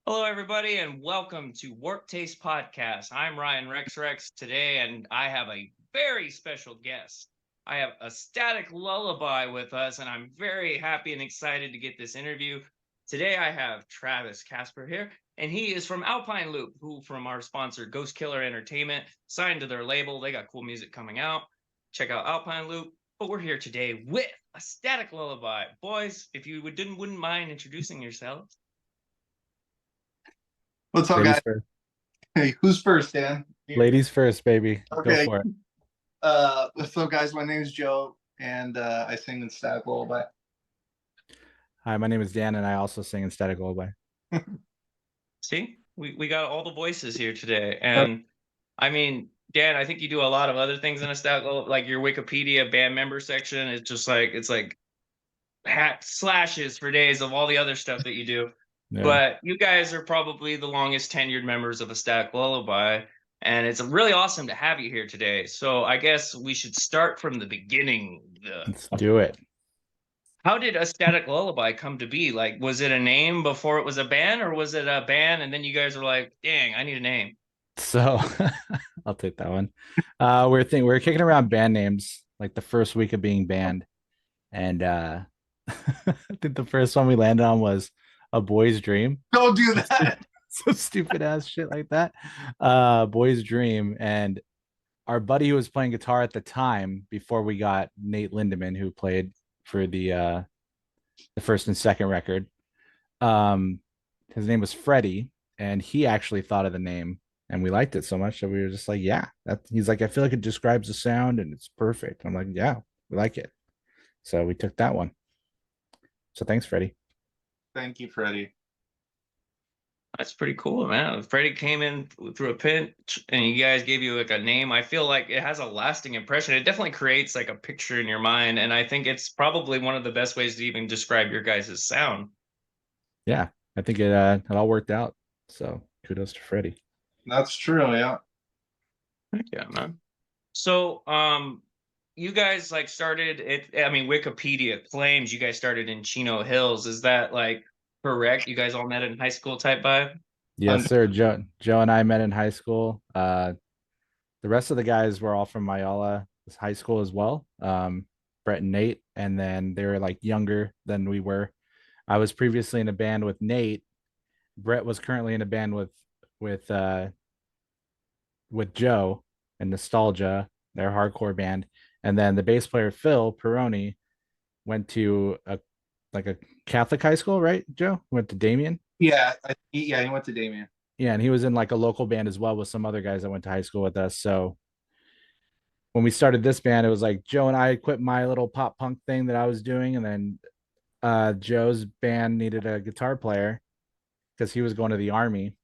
Hello, everybody, and welcome to Warp Taste Podcast. I'm Ryan Rex today, and I have a very special guest. I have a Static Lullaby with us, and I'm very happy and excited to get this interview. Today, I have Travis Casper here, and he is from Alpine Loop, who from our sponsor, Ghost Killer Entertainment, signed to their label. They got cool music coming out. Check out Alpine Loop. But we're here today with a Static Lullaby. Boys, if you wouldn't mind introducing yourselves. What's up, Ladies guys? first. Hey, who's first, Dan? Ladies first, baby. Okay. Go for it. What's up, guys? My name is Joe, and I sing in Static Lullaby. Hi, my name is Dan, and I also sing in Static Lullaby. See, we got all the voices here today, and I mean, Dan, I think you do a lot of other things in a Static Lullaby, like your Wikipedia band member section. It's just like hat slashes for days of all the other stuff that you do. Yeah. But you guys are probably the longest tenured members of a Static Lullaby, and it's really awesome to have you here today. So I guess we should start from the beginning. Let's do it. How did a Static Lullaby come to be? Like, was it a name before it was a band, or was it a band and then you guys were like, dang, I need a name? So I'll take that one. We're kicking around band names like the first week of being banned. And I think the first one we landed on was A Boy's Dream. Don't do that. So stupid ass shit like that. Boy's Dream. And our buddy who was playing guitar at the time before we got Nate Lindemann, who played for the first and second record. His name was Freddie, and he actually thought of the name, and we liked it so much that we were just like, yeah, he's like, I feel like it describes the sound and it's perfect. I'm like, yeah, we like it. So we took that one. So thanks, Freddie. Thank you, Freddie. That's pretty cool, man. Freddie came in through a pinch and you guys gave you like a name. I feel like it has a lasting impression. It definitely creates like a picture in your mind. And I think it's probably one of the best ways to even describe your guys' sound. Yeah, I think it all worked out. So kudos to Freddie. That's true, yeah. Yeah, man. So you guys like started it. I mean, Wikipedia claims you guys started in Chino Hills. Is that like correct? You guys all met in high school type vibe? Yes, sir. Joe and I met in high school. The rest of the guys were all from Mayala high school as well. Brett and Nate, and then they were like younger than we were. I was previously in a band with Nate. Brett was currently in a band with Joe and Nostalgia, their hardcore band. And then the bass player Phil Peroni went to a Catholic high school, right? Joe went to Damien. Yeah, he went to Damien. Yeah, and he was in like a local band as well with some other guys that went to high school with us. So when we started this band, it was like Joe and I quit my little pop punk thing that I was doing, and then Joe's band needed a guitar player because he was going to the army,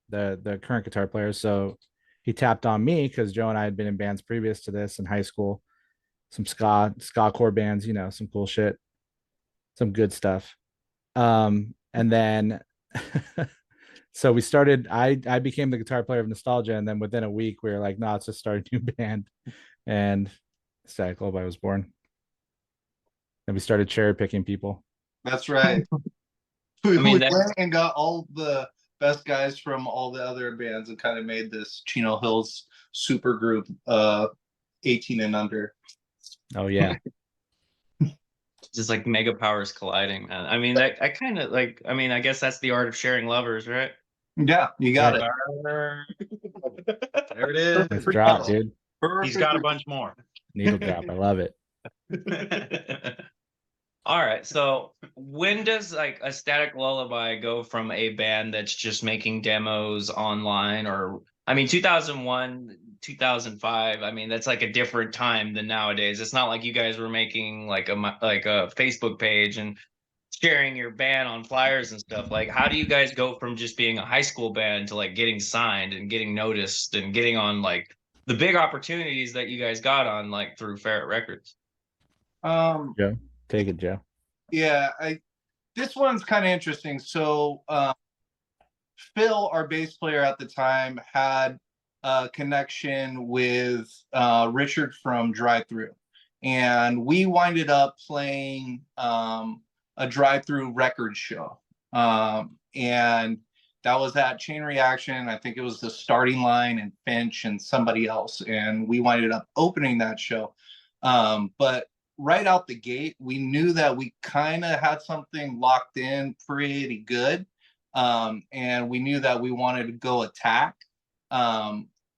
the current guitar player. So he tapped on me because Joe and I had been in bands previous to this in high school, some ska core bands, some cool shit, some good stuff. And then so we started. I became the guitar player of Nostalgia, and then within a week we were like, "No, let's just start a new band." And Static Lullaby was born. And we started cherry picking people. That's right. We went and got all the best guys from all the other bands and kind of made this Chino Hills super group, 18 and under. Oh yeah. Just like mega powers colliding, man. I mean, I kind of like, I guess that's the art of sharing lovers, right? Yeah, you got it. There it is. Nice drop, dude. He's got a bunch more. Needle drop. I love it. All right. So when does like a Static Lullaby go from a band that's just making demos online, or 2001, 2005, that's like a different time than nowadays. It's not like you guys were making like a Facebook page and sharing your band on flyers and stuff. Like, how do you guys go from just being a high school band to like getting signed and getting noticed and getting on like the big opportunities that you guys got on like through Ferret Records? Joe, take it, Joe. Yeah, this one's kind of interesting. So Phil, our bass player at the time, had a connection with Richard from Drive Through, and we winded up playing a drive-through record show. And that was at Chain Reaction. I think it was the Starting Line and Finch and somebody else, and we winded up opening that show. But right out the gate, we knew that we kind of had something locked in pretty good, and we knew that we wanted to go attack.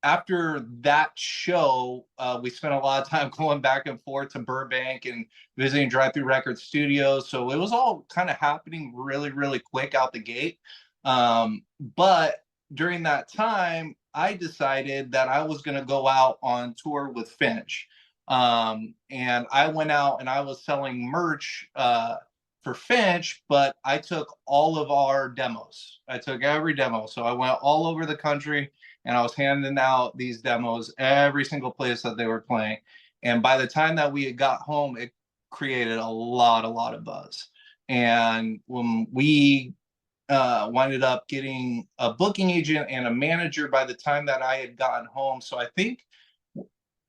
After that show, we spent a lot of time going back and forth to Burbank and visiting Drive Through Record Studios. So it was all kind of happening really, really quick out the gate. But during that time, I decided that I was going to go out on tour with Finch. And I went out and I was selling merch for Finch, but I took all of our demos. I took every demo. So I went all over the country and I was handing out these demos every single place that they were playing. And by the time that we had got home, it created a lot of buzz. And when we winded up getting a booking agent and a manager by the time that I had gotten home. So I think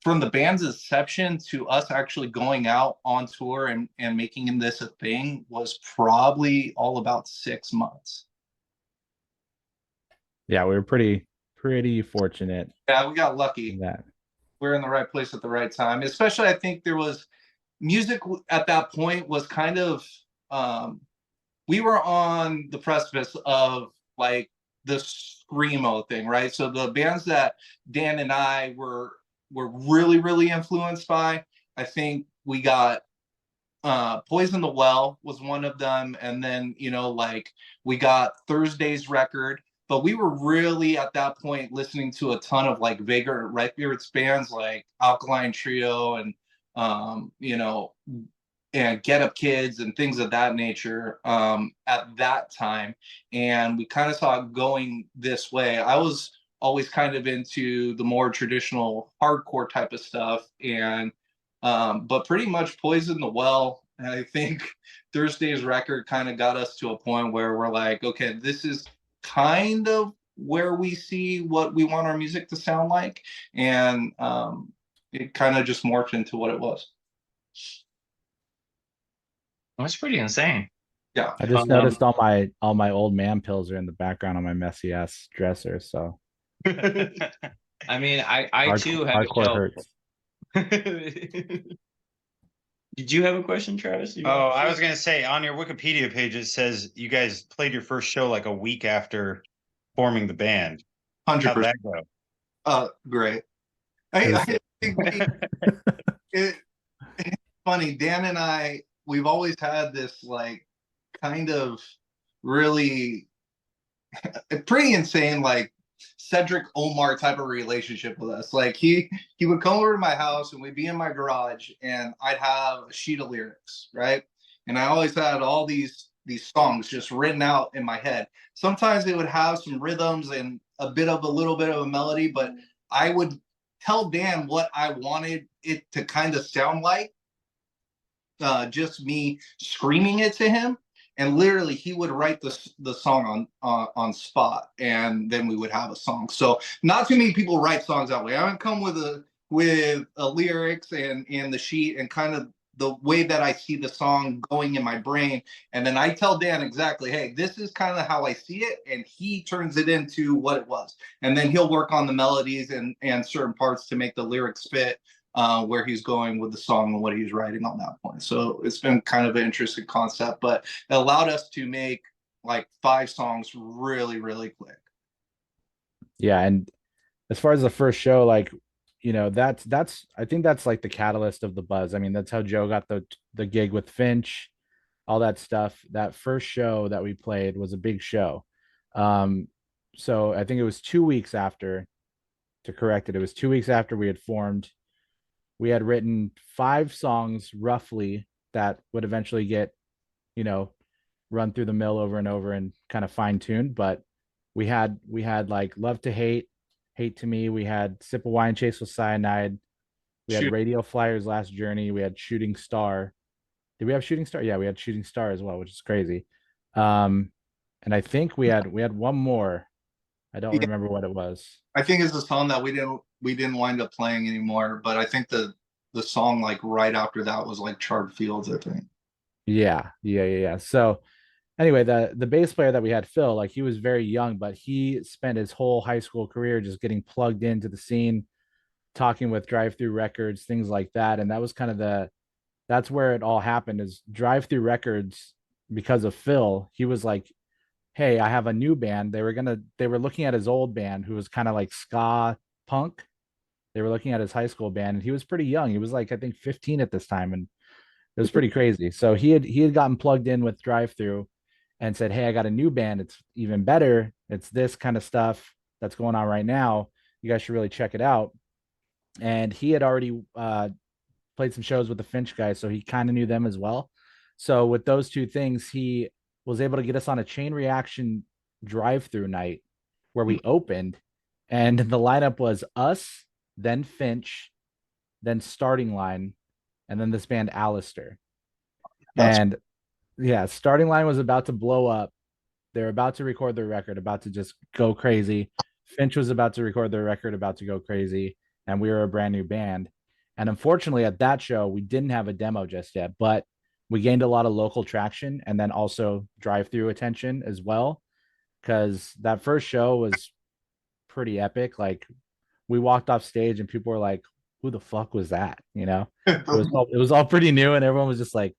from the band's inception to us actually going out on tour and making this a thing was probably all about 6 months. Yeah, we were pretty fortunate. Yeah, we got lucky. That We're in the right place at the right time. Especially, I think there was music at that point was kind of we were on the precipice of like the screamo thing, right? So the bands that Dan and I were really influenced by, I think we got Poison the Well was one of them, and then like we got Thursday's record. But we were really at that point listening to a ton of like Vagrant Records bands like Alkaline Trio and and Get Up Kids and things of that nature at that time. And we kind of saw it going this way. I was always kind of into the more traditional hardcore type of stuff. And but pretty much Poison the Well, and I think Thursday's record kind of got us to a point where we're like, okay, this is kind of where we see what we want our music to sound like. And it kind of just morphed into what it was. That's pretty insane. Yeah. I just noticed all my old man pills are in the background on my messy ass dresser. So I mean, I too have hardcore hurts. Did you have a question, Travis? I was gonna say, on your Wikipedia page it says you guys played your first show like a week after forming the band. 100%. How'd that go? Great. I think it's funny. Dan and we've always had this like kind of really pretty insane like Cedric Omar type of relationship with us. Like he would come over to my house and we'd be in my garage and I'd have a sheet of lyrics, right? And I always had all these songs just written out in my head. Sometimes they would have some rhythms and a little bit of a melody, but I would tell Dan what I wanted it to kind of sound like. Just me screaming it to him, and literally he would write the song on spot, and then we would have a song. So not too many people write songs that way. I would come with a lyrics and the sheet and kind of the way that I see the song going in my brain, and then I tell Dan exactly, hey, this is kind of how I see it, and he turns it into what it was, and then he'll work on the melodies and certain parts to make the lyrics fit where he's going with the song and what he's writing on that point. So it's been kind of an interesting concept, but it allowed us to make like 5 songs really quick. Yeah, and as far as the first show, like that's I think that's like the catalyst of the buzz. I mean, that's how Joe got the gig with Finch, all that stuff. That first show that we played was a big show. So I think it was 2 weeks after, to correct it, it was 2 weeks after we had formed. We had written 5 songs roughly that would eventually get, run through the mill over and over and kind of fine-tuned. But we had like Love to Hate, Hate to Me. We had Sip of Wine, Chase with Cyanide. We had Radio Flyer's Last Journey. We had Shooting Star. Did we have Shooting Star? Yeah, we had Shooting Star as well, which is crazy. And I think we had one more. I don't remember what it was. I think it's a song that we didn't wind up playing anymore, but I think the song like right after that was like Charred Fields, I think. Yeah. So anyway, the bass player that we had, Phil, like he was very young, but he spent his whole high school career just getting plugged into the scene, talking with Drive Through Records, things like that. And that was kind of that's where it all happened, is Drive Through Records, because of Phil. He was like, hey, I have a new band. They were looking at his old band, who was kind of like ska punk. They were looking at his high school band, and he was pretty young. He was like, I think 15 at this time. And it was pretty crazy. So he had gotten plugged in with Drive Through and said, hey, I got a new band. It's even better. It's this kind of stuff that's going on right now. You guys should really check it out. And he had already played some shows with the Finch guys, so he kind of knew them as well. So with those two things, he was able to get us on a chain reaction drive-through night where we opened, and the lineup was us, then Finch, then Starting Line, and then this band Alistair. That's And yeah, Starting Line was about to blow up. They're about to record their record, about to just go crazy. Finch was about to record their record, about to go crazy, and we were a brand new band. And unfortunately, at that show, we didn't have a demo just yet, but we gained a lot of local traction and then also drive through attention as well. Because that first show was pretty epic. Like, we walked off stage and people were like, who the fuck was that? You know, it was all pretty new, and everyone was just like,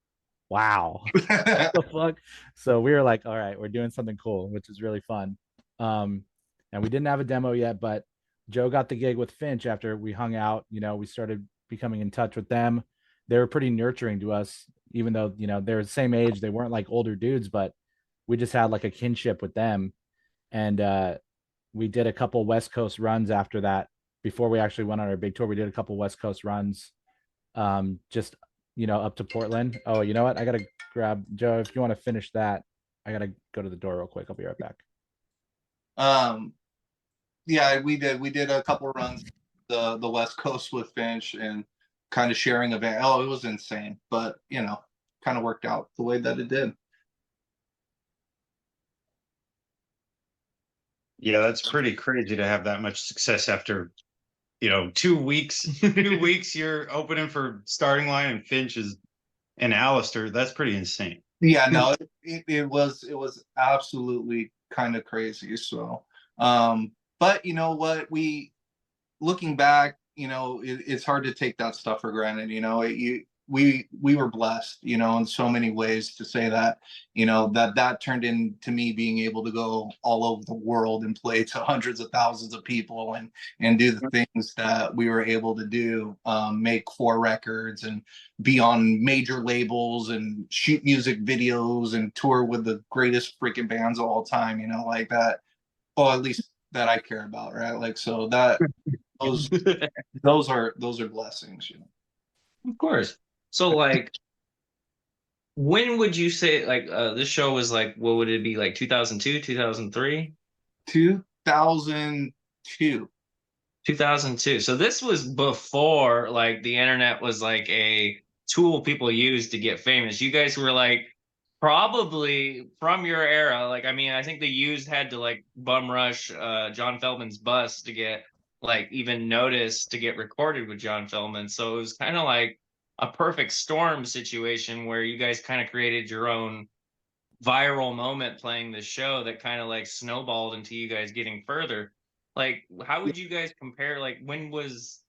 wow, what the fuck? So we were like, all right, we're doing something cool, which is really fun. And we didn't have a demo yet, but Joe got the gig with Finch after we hung out. You know, we started becoming in touch with them. They were pretty nurturing to us, even though, you know, they're the same age. They weren't like older dudes, but we just had like a kinship with them. And we did a couple West Coast runs after that. Before we actually went on our big tour, we did a couple West Coast runs, just, you know, up to Portland. Oh, you know what? I gotta grab Joe. If you want to finish that, I gotta go to the door real quick. I'll be right back. Yeah, we did a couple runs the West Coast with Finch and kind of sharing a van. Oh, it was insane, but you know, kind of worked out the way that it did. Yeah, that's pretty crazy to have that much success after, 2 weeks. 2 weeks you're opening for Starting Line and Finch's and Alistair. That's pretty insane. Yeah, no, it was absolutely kind of crazy. So, but you know what, looking back, you know, it's hard to take that stuff for granted. You know, we were blessed, you know, in so many ways, to say that, you know, that turned into me being able to go all over the world and play to hundreds of thousands of people and do the things that we were able to do, make 4 records and be on major labels and shoot music videos and tour with the greatest freaking bands of all time, you know, like that. Well, at least that I care about, right? Like, so that those are blessings, you know. Of course. So like, when would you say, like, this show was like, what would it be, like 2002, 2003? 2002. 2002. So this was before like the internet was like a tool people used to get famous. You guys were like probably from your era. Like, I mean, I think the Used had to like bum rush John Feldman's bus to get like even noticed to get recorded with John Feldman. So it was kind of like a perfect storm situation where you guys kind of created your own viral moment playing this show that kind of like snowballed into you guys getting further. Like, how would you guys compare? Like, was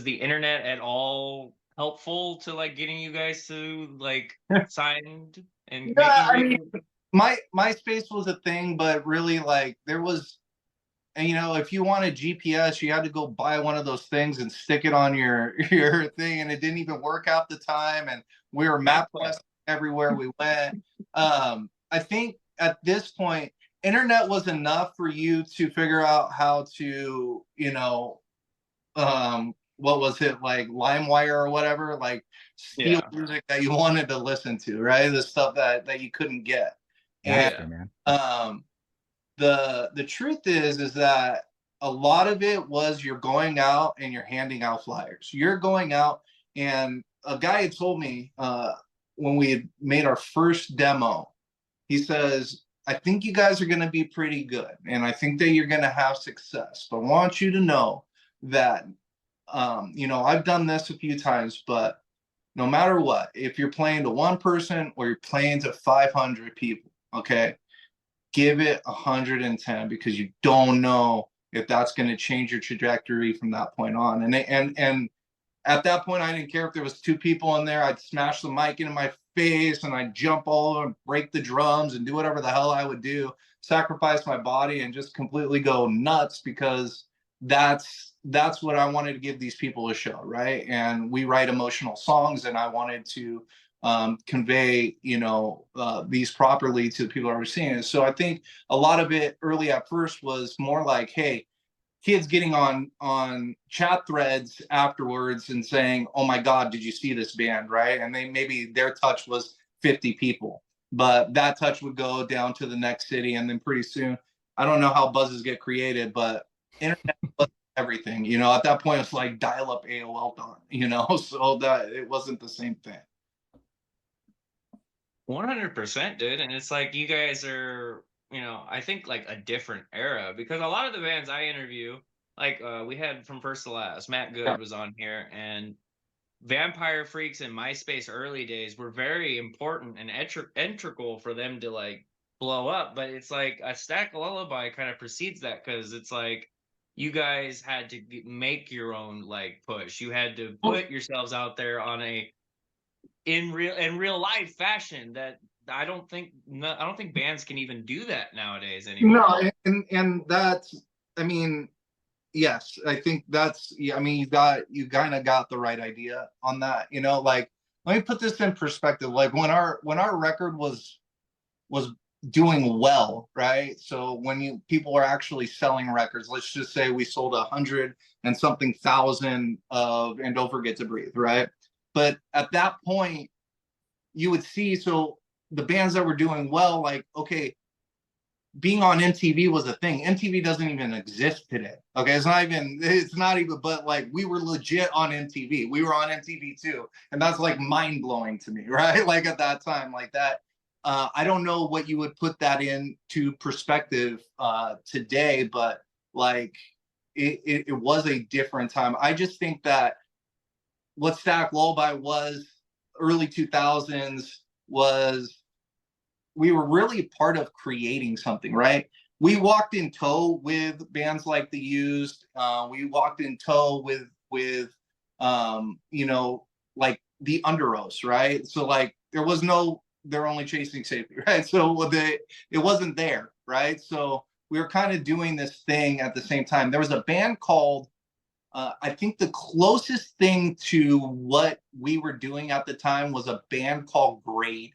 the internet at all helpful to like getting you guys to like signed and Yeah, I making mean, MySpace was a thing, but really, like, there was, and you know, if you wanted GPS, you had to go buy one of those things and stick it on your thing, and it didn't even work half the time. And we were map questing everywhere we went. I think at this point, internet was enough for you to figure out how to, you know, what was it, like LimeWire or whatever, like steal music that you wanted to listen to, right? The stuff that you couldn't get. And Man. The truth is that a lot of it was you're going out and you're handing out flyers. You're going out, and a guy had told me when we had made our first demo, he says, I think you guys are going to be pretty good, and I think that you're going to have success. But I want you to know that, you know, I've done this a few times, but no matter what, if you're playing to one person or you're playing to 500 people, okay, give it 110, because you don't know if that's going to change your trajectory from that point on. And at that point, I didn't care if there was two people in there. I'd smash the mic into my face and I'd jump all over and break the drums and do whatever the hell I would do, sacrifice my body and just completely go nuts, because that's what I wanted to give these people a show, right? And we write emotional songs, and I wanted to convey, these properly to the people that were seeing it. So I think a lot of it early at first was more like, hey, kids getting on chat threads afterwards and saying, oh my God, did you see this band, right? And they maybe their touch was 50 people, but that touch would go down to the next city, and then pretty soon, I don't know how buzzes get created, but internet was everything. At that point it's like dial-up AOL done, so that it wasn't the same thing. 100%, dude. And it's like you guys are, I think like a different era, because a lot of the bands I interview, like we had from First to Last, Matt Good was on here, and Vampire Freaks and MySpace early days were very important and integral for them to like blow up. But it's like a Stack Lullaby kind of precedes that, because it's like you guys had to make your own like push. You had to put yourselves out there on a in real life fashion that I don't think bands can even do that nowadays anymore. No, and that's, I mean, yes, I think that's, yeah, I mean, you kind of got the right idea on that. Like, let me put this in perspective. Like when our record was doing well, right? So when people are actually selling records, let's just say we sold 100 and something thousand of And Don't Forget to Breathe, right? But at that point, you would see, so the bands that were doing well, like, okay, being on MTV was a thing. MTV doesn't even exist today. Okay, it's not even, but like we were legit on MTV. We were on MTV too. And that's like mind blowing to me, right? Like at that time, like that. I don't know what you would put that into perspective today, but like it was a different time. I just think that what Stack Lullaby was early 2000s was, we were really part of creating something, right? We walked in tow with bands like The Used. We walked in tow with like the Underoaths, right? So like there was no, they're only chasing safety, right? So it wasn't there, right? So we were kind of doing this thing at the same time. There was a band called, I think the closest thing to what we were doing at the time was a band called Grade.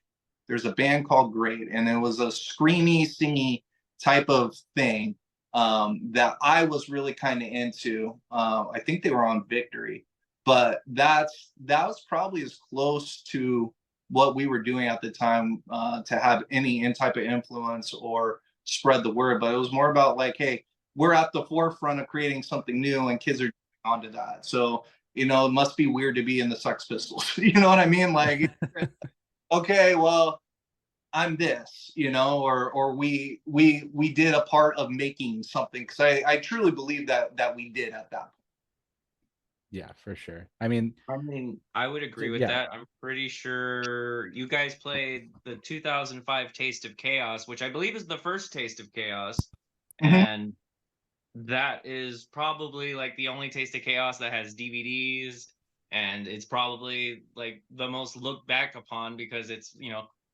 There's a band called Grade, and it was a screamy, singy type of thing that I was really kind of into. I think they were on Victory, but that was probably as close to what we were doing at the time to have any type of influence or spread the word. But it was more about like, hey, we're at the forefront of creating something new, and kids are onto that. So, it must be weird to be in the Sex Pistols. You know what I mean? Like, okay, well, I'm this, or we did a part of making something, because I truly believe that we did at that point. Yeah, for sure. I mean, I would agree with that. I'm pretty sure you guys played the 2005 Taste of Chaos, which I believe is the first Taste of Chaos. Mm-hmm. And that is probably like the only Taste of Chaos that has DVDs, and it's probably like the most looked back upon because it's,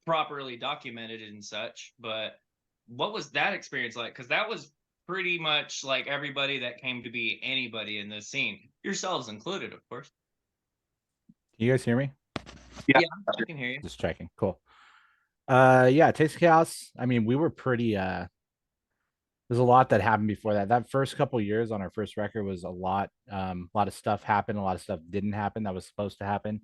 properly documented and such. But what was that experience like? Because that was pretty much like everybody that came to be anybody in this scene, yourselves included, of course. Can you guys hear me? Yeah, I can hear you. Just checking. Cool. Yeah, Taste of Chaos. I mean, we were pretty there's a lot that happened before that. That first couple years on our first record was a lot of stuff happened, a lot of stuff didn't happen that was supposed to happen.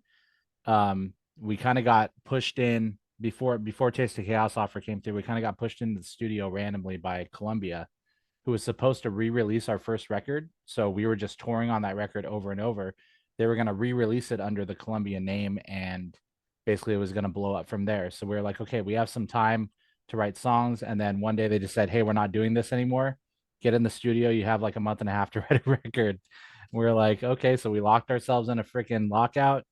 We kind of got pushed in before Taste of Chaos offer came through. We kind of got pushed into the studio randomly by Columbia, who was supposed to re-release our first record. So we were just touring on that record over and over. They were going to re-release it under the Columbia name, and basically it was going to blow up from there. So we were like, okay, we have some time to write songs. And then one day they just said, hey, we're not doing this anymore. Get in the studio. You have like a month and a half to write a record. We were like, okay. So we locked ourselves in a freaking lockout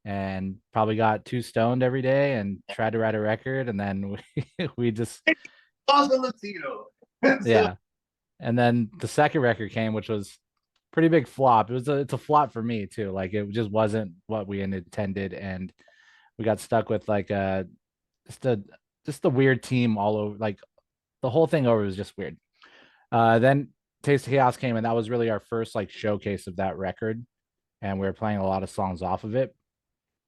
and probably got too stoned every day and tried to write a record, and then we just yeah. And then the second record came, which was pretty big flop. It's a flop for me too. Like it just wasn't what we had intended, and we got stuck with like just a just the weird team all over. Like the whole thing over was just weird. Then Taste of Chaos came, and that was really our first like showcase of that record, and we were playing a lot of songs off of it.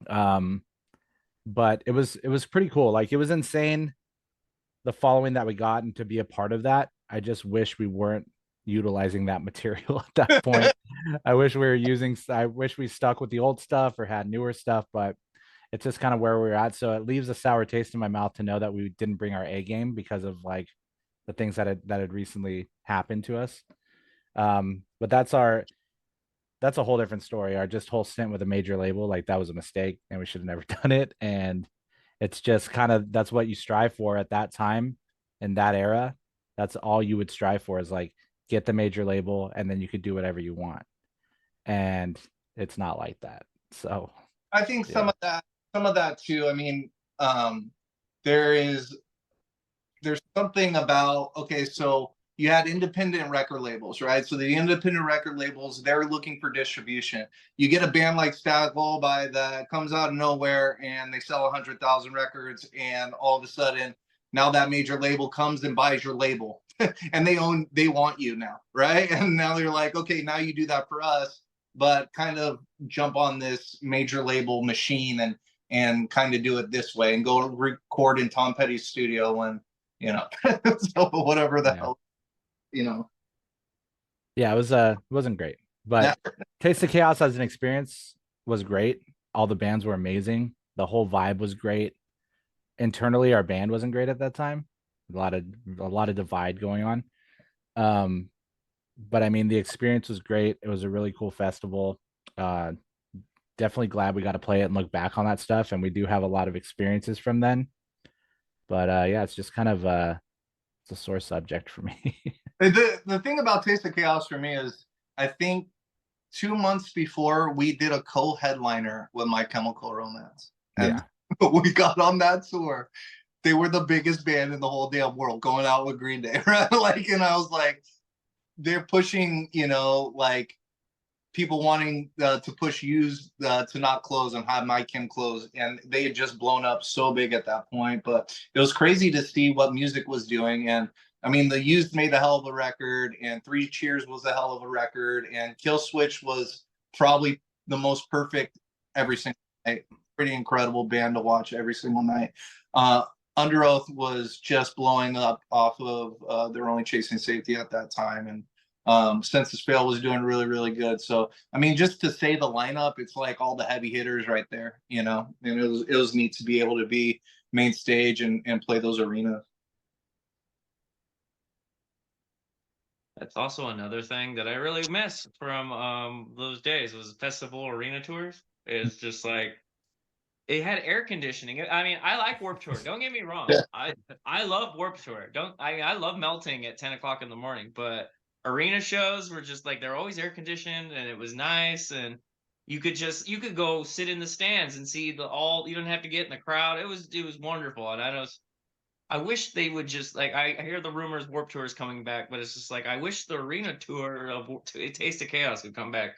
But it was pretty cool. Like it was insane the following that we got, and to be a part of that. I just wish we weren't utilizing that material at that point. I wish we stuck with the old stuff or had newer stuff, but it's just kind of where we're at. So it leaves a sour taste in my mouth to know that we didn't bring our A game because of like the things that had recently happened to us. But that's a whole different story. Our just whole stint with a major label, like that was a mistake and we should have never done it. And it's just kind of, that's what you strive for at that time in that era. That's all you would strive for, is like get the major label and then you could do whatever you want. And it's not like that. So I think some of that too. I mean, there's something about, okay, so you had independent record labels, right? So the independent record labels, they're looking for distribution. You get a band like Static Lullaby that comes out of nowhere and they sell 100,000 records, and all of a sudden now that major label comes and buys your label and they want you now, right? And now they're like, okay, now you do that for us, but kind of jump on this major label machine and kind of do it this way and go record in Tom Petty's studio and, you know, so whatever the hell, you know. Yeah, it wasn't great, but Taste of Chaos as an experience was great. All the bands were amazing. The whole vibe was great. Internally, our band wasn't great at that time. A lot of divide going on. But I mean, the experience was great. It was a really cool festival. Definitely glad we got to play it and look back on that stuff. And we do have a lot of experiences from then. But yeah, it's just kind of it's a sore subject for me. The thing about Taste of Chaos for me is, I think 2 months before we did a co-headliner with My Chemical Romance, and we got on that tour. They were the biggest band in the whole damn world, going out with Green Day, right? Like, and I was like, they're pushing, you know, like people wanting to push Used to not close and have My Chem close, and they had just blown up so big at that point. But it was crazy to see what music was doing. And I mean, the Used made a hell of a record, and Three Cheers was a hell of a record, and Kill Switch was probably the most perfect every single night. Pretty incredible band to watch every single night. Under Oath was just blowing up off of They're Only Chasing Safety at that time, and Census Fail was doing really, really good. So I mean, just to say the lineup, it's like all the heavy hitters right there, you know. And it was neat to be able to be main stage and play those arenas. That's also another thing that I really miss from those days, was festival arena tours. It's just like, it had air conditioning. I mean, I like Warped Tour. Don't get me wrong. I love Warped Tour. I love melting at 10 o'clock in the morning, but arena shows were just like, they're always air conditioned, and it was nice, and you could go sit in the stands and see you don't have to get in the crowd. It was wonderful. And I wish they would just, like, I hear the rumors Warped Tour is coming back, but it's just like, I wish the arena tour of Taste of Chaos would come back.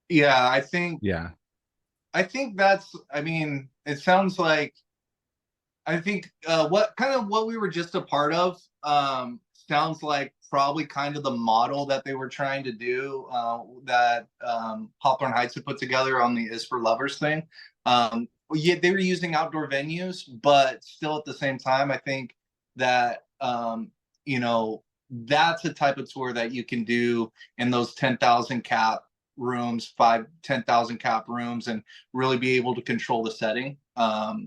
Yeah, I think that's, I mean, it sounds like, I think what we were just a part of sounds like probably kind of the model that they were trying to do, that Hawthorne Heights had put together on the Is for Lovers thing. Yeah, they were using outdoor venues, but still at the same time, I think that, you know, that's a type of tour that you can do in those 10,000 cap rooms, 10,000 cap rooms, and really be able to control the setting.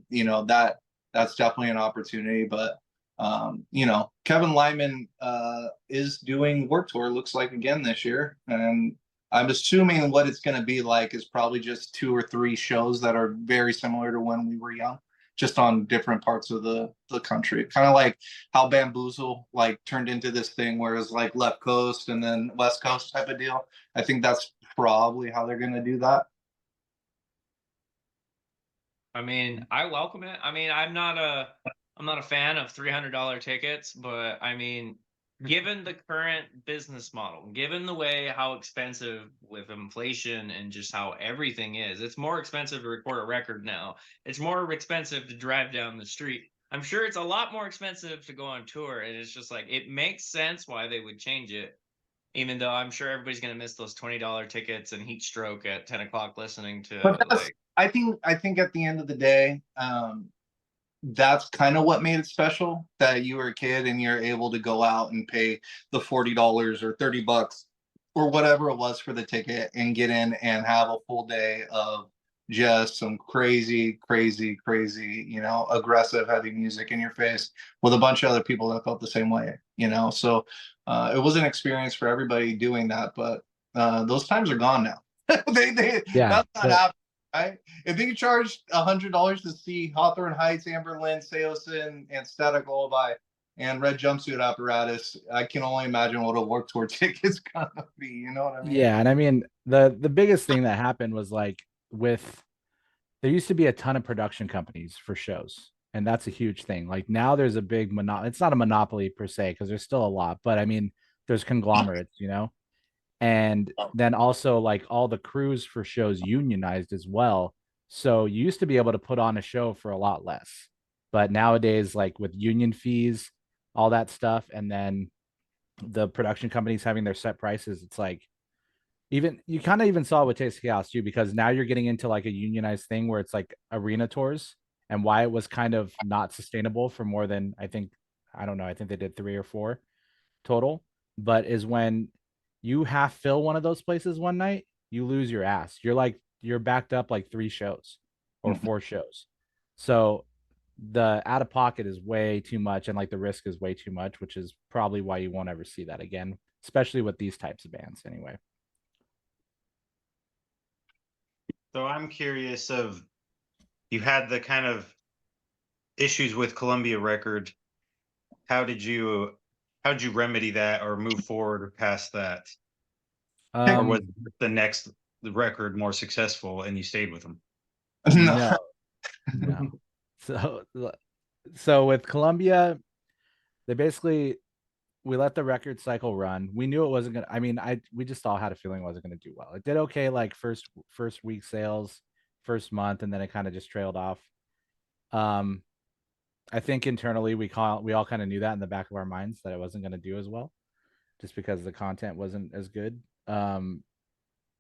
You know, that's definitely an opportunity. But you know, Kevin Lyman is doing Warped Tour, looks like, again this year, and I'm assuming what it's going to be like is probably just 2 or 3 shows that are very similar to when we were young, just on different parts of the country. Kind of like how Bamboozle like turned into this thing where it's like left coast and then west coast type of deal. I think that's probably how they're going to do that. I mean, I welcome it. I mean, I'm not a fan of $300 tickets, but I mean, given the current business model, given the way how expensive with inflation and just how everything is, it's more expensive to record a record now. It's more expensive to drive down the street. I'm sure it's a lot more expensive to go on tour, and it's just like it makes sense why they would change it. Even though I'm sure everybody's gonna miss those $20 tickets and heat stroke at 10 o'clock listening But to that's like. I think at the end of the day, that's kind of what made it special, that you were a kid and you're able to go out and pay the $40 or $30 or whatever it was for the ticket and get in and have a full day of just some crazy, crazy, crazy, aggressive, heavy music in your face with a bunch of other people that felt the same way. So it was an experience for everybody doing that, but those times are gone now. Yeah, That's not happening. Right? If you charged $100 to see Hawthorne Heights, Amberlin, Seosin, and Static Lullaby, and Red Jumpsuit Apparatus, I can only imagine what a Warped Tour ticket's gonna be. You know what I mean? yeah, and I mean the biggest thing that happened was like with there used to be a ton of production companies for shows, and that's a huge thing. Like now there's a big monopoly. It's not a monopoly per se because there's still a lot, but I mean there's conglomerates. And then also like all the crews for shows unionized as well. So you used to be able to put on a show for a lot less, but nowadays like with union fees, all that stuff, and then the production companies having their set prices, it's like even you kind of even saw with Taste of Chaos too, because now you're getting into like a unionized thing where it's like arena tours, and why it was kind of not sustainable for more than I don't know, I think they did 3 or 4 total, but is when you half fill one of those places one night, you lose your ass. You're backed up like 3 shows or Mhm. 4 shows. So the out of pocket is way too much, and like the risk is way too much, which is probably why you won't ever see that again, especially with these types of bands anyway. So I'm curious of you had the kind of issues with Columbia Record. How did you remedy that or move forward past that? Or was Um, the next record more successful and you stayed with them? No. no, no. So with Columbia, they basically we let the record cycle run. We knew it wasn't gonna. I mean, we just all had a feeling it wasn't gonna do well. It did okay, like first week sales, first month, and then it kind of just trailed off. Um, I think internally we all kind of knew that in the back of our minds that it wasn't gonna do as well, just because the content wasn't as good.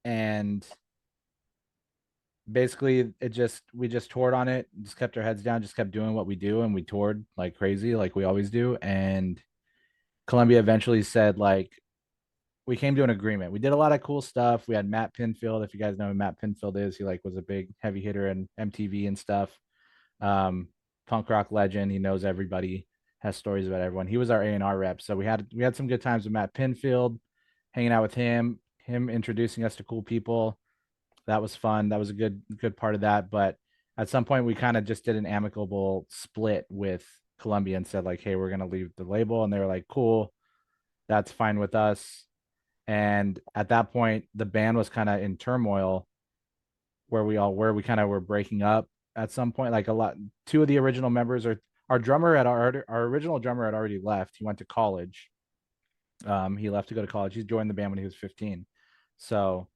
And basically we just toured on it, just kept our heads down, just kept doing what we do, and we toured like crazy, like we always do. And Columbia eventually said like we came to an agreement. We did a lot of cool stuff. We had Matt Pinfield. If you guys know who Matt Pinfield is, he like was a big heavy hitter in MTV and stuff. Um, Punk rock legend. He knows everybody, has stories about everyone. He was our A&R rep. So we had some good times with Matt Pinfield, hanging out with him introducing us to cool people. That was fun. That was a good part of that. But at some point we kind of just did an amicable split with Columbia and said like, hey, we're gonna leave the label. And they were like, cool, that's fine with us. And at that point, the band was kind of in turmoil where we kind of were breaking up at some point. Like a lot, two of the original members are our original drummer had already left. He went to college. He left to go to college. He joined the band when he was 15. So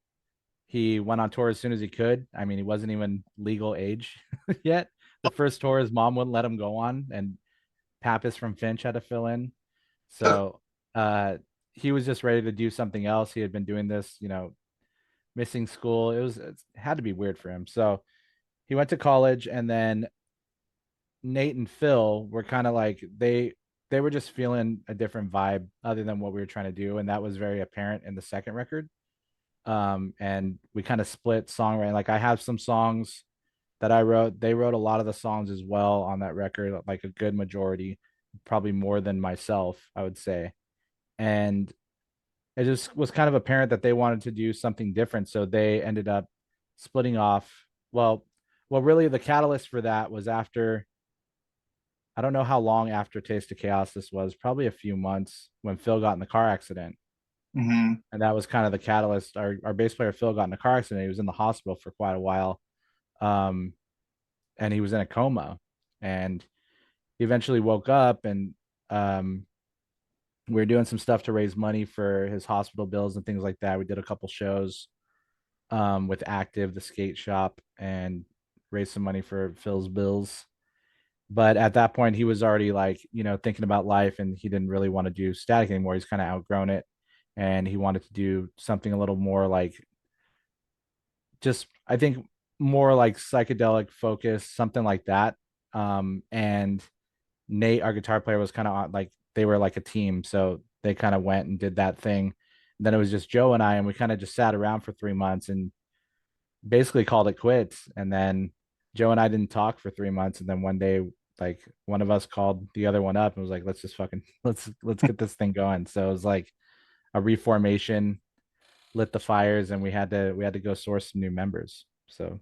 he went on tour as soon as he could. I mean, he wasn't even legal age yet. The first tour his mom wouldn't let him go on, and Pappas from Finch had to fill in. So he was just ready to do something else. He had been doing this, missing school. It had to be weird for him. So he went to college, and then Nate and Phil were kind of like they were just feeling a different vibe other than what we were trying to do, and that was very apparent in the second record. And we kind of split songwriting. Like I have some songs that I wrote. They wrote a lot of the songs as well on that record, like a good majority, probably more than myself, I would say. And it just was kind of apparent that they wanted to do something different. So they ended up splitting off. Well, really the catalyst for that was after, I don't know how long after Taste of Chaos this was, probably a few months when Phil got in the car accident. Mm-hmm. And that was kind of the catalyst. Our bass player Phil got in a car accident. He was in the hospital for quite a while. Um, and he was in a coma, and he eventually woke up, and we were doing some stuff to raise money for his hospital bills and things like that. We did a couple shows with Active, the skate shop, and raised some money for Phil's bills. But at that point, he was already like, thinking about life, and he didn't really want to do Static anymore. He's kind of outgrown it, and he wanted to do something a little more like, just, I think, more like psychedelic focus, something like that. And Nate, our guitar player, was kind of like, they were like a team, so they kind of went and did that thing. And then it was just Joe and I, and we kind of just sat around for 3 months and basically called it quits. And then Joe and I didn't talk for 3 months, and then one day, like, one of us called the other one up and was like, let's just fucking let's get this thing going. So it was like a reformation, lit the fires, and we had to go source some new members. So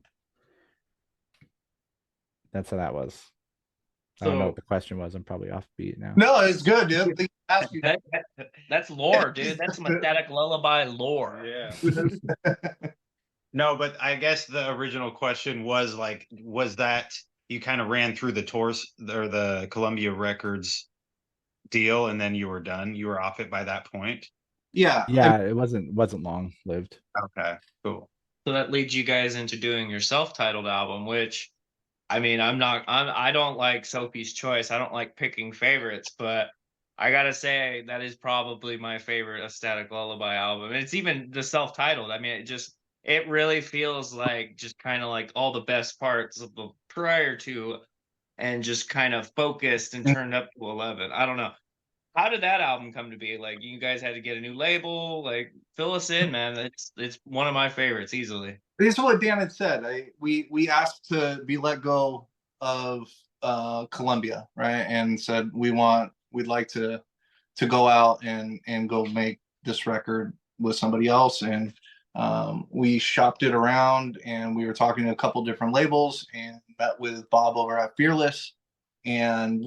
that's how that was. I don't know what the question was. I'm probably off beat now. No, it's good, dude. They ask you. That's lore, dude. That's some Static Lullaby lore. Yeah. No, but I guess the original question was like, was that you kind of ran through the tours or the Columbia Records deal, and then you were done? You were off it by that point? Yeah. Yeah, it wasn't long lived. Okay, cool. So that leads you guys into doing your self-titled album, which, I mean, I don't like Sophie's Choice. I don't like picking favorites, but I gotta say that is probably my favorite A Static Lullaby album. And it's even the self-titled. I mean, it really feels like just kind of like all the best parts of the prior to, and just kind of focused and turned up to 11. I don't know. How did that album come to be? Like, you guys had to get a new label? Like, fill us in, man. It's one of my favorites easily. This is what Dan had said. We asked to be let go of Columbia, right? And said we'd like to go out and go make this record with somebody else. And we shopped it around, and we were talking to a couple different labels, and met with Bob over at Fearless. And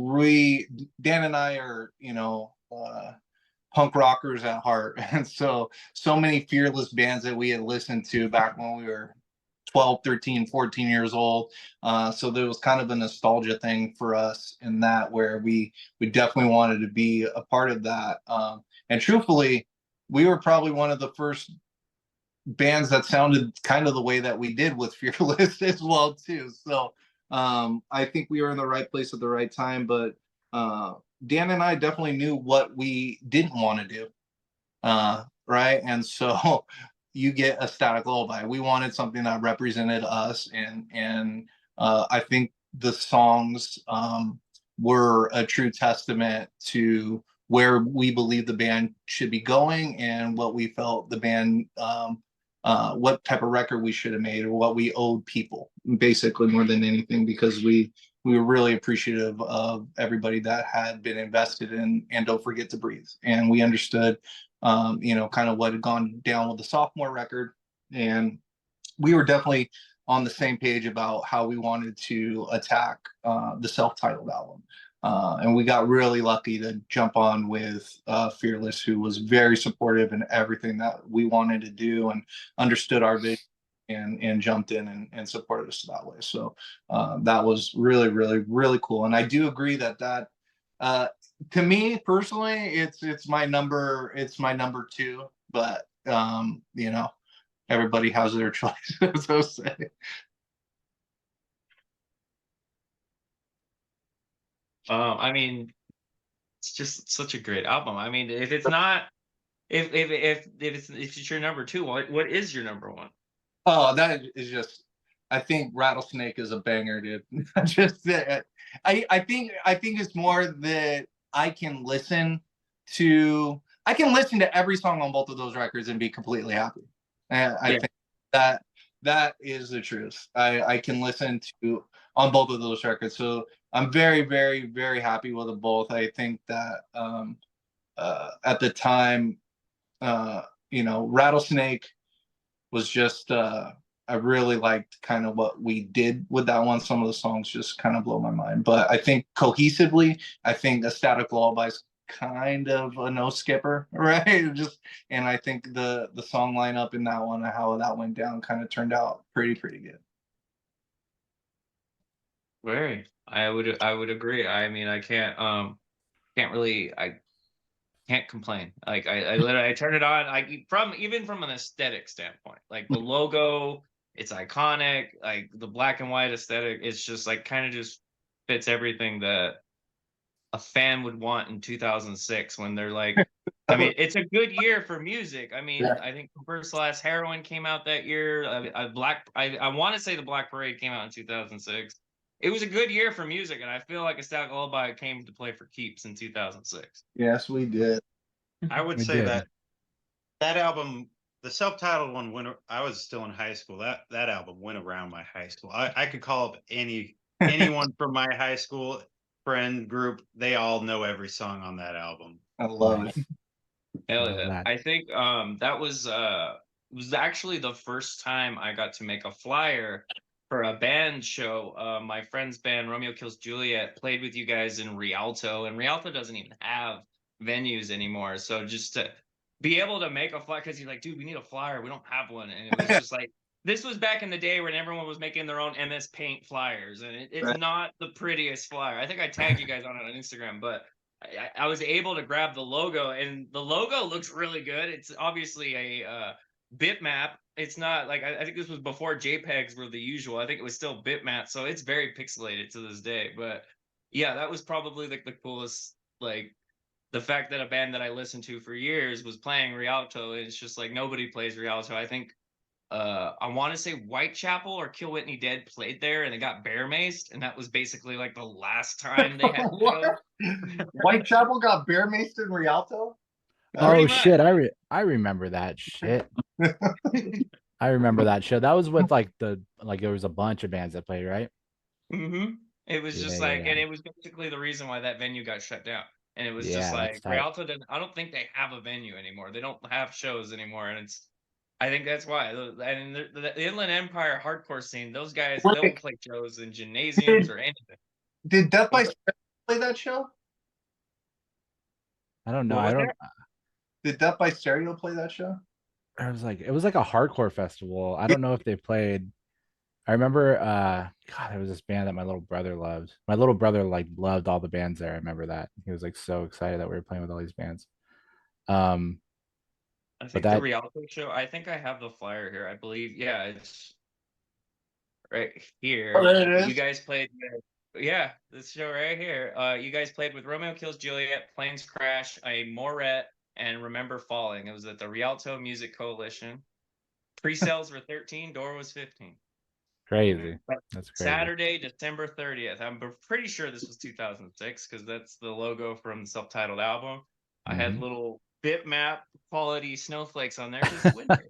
Dan and I are, punk rockers at heart. And so many Fearless bands that we had listened to back when we were 12, 13, 14 years old. So there was kind of a nostalgia thing for us in that, where we definitely wanted to be a part of that. And truthfully, we were probably one of the first bands that sounded kind of the way that we did with Fearless as well too. So I think we were in the right place at the right time. But Dan and I definitely knew what we didn't want to do. Right. And so you get A Static Lullaby. We wanted something that represented us. And I think the songs were a true testament to where we believe the band should be going, and what we felt the band, what type of record we should have made, or what we owed people, basically, more than anything, because we were really appreciative of everybody that had been invested in And Don't Forget to Breathe. And we understood, kind of what had gone down with the sophomore record. And we were definitely on the same page about how we wanted to attack the self-titled album. And we got really lucky to jump on with Fearless, who was very supportive in everything that we wanted to do, and understood our vision, and jumped in and supported us that way. So that was really, really, really cool. And I do agree that to me personally, it's my number two. But everybody has their choice, so say. I mean, it's just such a great album. I mean, if it's not, if it's your number two, what is your number one? Oh, that is just, I think Rattlesnake is a banger, dude. Just I think it's more that I can listen to every song on both of those records and be completely happy. And I think that is the truth. I can listen to on both of those records. So I'm very, very, very happy with them both. I think that at the time, Rattlesnake was just I really liked kind of what we did with that one. Some of the songs just kind of blow my mind. But I think cohesively, I think A Static Lullaby is kind of a no skipper, right? And I think the song lineup in that one and how that went down kind of turned out pretty good. Very. I would agree. I mean, can't really I can't complain. Like I literally I turn it on. Even from an aesthetic standpoint, like the logo, it's iconic. Like the black and white aesthetic, it's just like kind of just fits everything that a fan would want in 2006 when they're like, I mean, it's a good year for music. I mean, Yeah. I think First Last Heroin came out that year. I want to say the Black Parade came out in 2006. It was a good year for music, and I feel like Ecstatic Lullaby came to play for keeps in 2006. Yes, we did. I would We say did. that album, the self-titled one, when I was still in high school, that album went around my high school. I could call up anyone from my high school friend group. They all know every song on that album. I love Nice. it. Hell Love yeah. that. I think that was actually the first time I got to make a flyer for a band show. My friend's band, Romeo Kills Juliet, played with you guys in Rialto, and Rialto doesn't even have venues anymore. So just to be able to make a flyer, because you're like, dude, we need a flyer. We don't have one. And it was just like, this was back in the day when everyone was making their own MS Paint flyers, and it's Right. not the prettiest flyer. I think I tagged you guys on it on Instagram, but I was able to grab the logo, and the logo looks really good. It's obviously a bitmap. It's not like I think this was before JPEGs were the usual. I think it was still bitmap, so it's very pixelated to this day. But yeah, that was probably like the coolest. Like the fact that a band that I listened to for years was playing Rialto. It's just like nobody plays Rialto. I think I want to say Whitechapel or Kill Whitney Dead played there, and they got bear maced, and that was basically like the last time they had a show. Whitechapel got bear maced in Rialto? Oh much. shit! I remember that shit. I remember that show. That was with like there was a bunch of bands that played, right? It was Yeah, just yeah, like, yeah. and it was basically the reason why that venue got shut down. And it was just Yeah, that's like tight. Rialto didn't. I don't think they have a venue anymore. They don't have shows anymore, and it's. I think that's why. And the Inland Empire hardcore scene, those guys, they don't play shows in gymnasiums or anything. Did Death by Stereo play that show? I don't know. What I was don't. that? Did Death by Stereo play that show? It was like a hardcore festival. I don't know if they played. I remember God, there was this band that my little brother loved. My little brother like loved all the bands there. I remember that. He was like so excited that we were playing with all these bands. Um I but think the that Rialto show. I think I have the flyer here. I believe, yeah, it's right here. Oh, there it You is. guys played yeah, this show right here. You guys played with Romeo Kills Juliet, Planes Crash, a Moret, and Remember Falling. It was at the Rialto Music Coalition. Pre-sales were 13, door was 15. crazy. That's crazy. Saturday, December 30th. I'm pretty sure this was 2006 because that's the logo from the self-titled album. I had little bitmap quality snowflakes on there because it's winter.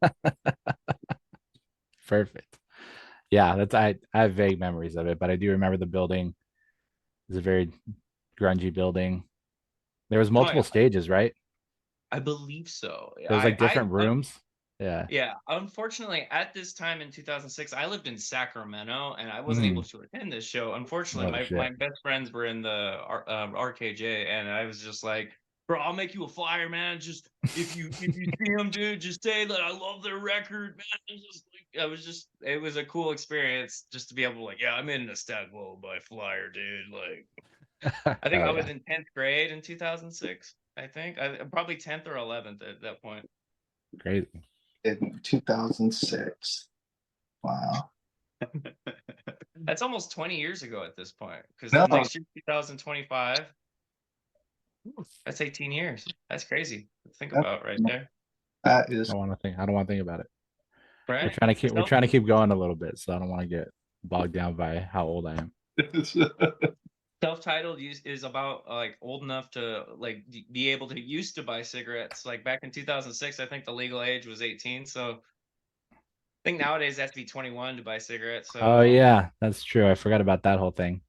Perfect. Yeah, I have vague memories of it, but I do remember the building. It was a very grungy building. There was multiple stages, right? I believe so. There was like different rooms. Yeah. Yeah. Unfortunately, at this time in 2006, I lived in Sacramento and I wasn't able to attend this show. Unfortunately, Oh, my best friends were in the RKJ, and I was just like, bro, I'll make you a flyer, man. Just if you see them, dude, just say that I love their record, man. It was a cool experience just to be able to like, yeah, I'm in a Stag Lullaby flyer, dude. Like, I think I was in 10th grade in 2006. I think probably 10th or 11th at that point. Crazy. In 2006. Wow. That's almost 20 years ago at this point, because No. next year 2025. That's 18 years. That's crazy to think about right there. That is. I don't want to think about it. Right. We're trying to keep going a little bit, so I don't want to get bogged down by how old I am. Self-titled is about like old enough to like be able to used to buy cigarettes. Like back in 2006, I think the legal age was 18. So I think nowadays it has to be 21 to buy cigarettes. So Oh yeah, that's true. I forgot about that whole thing.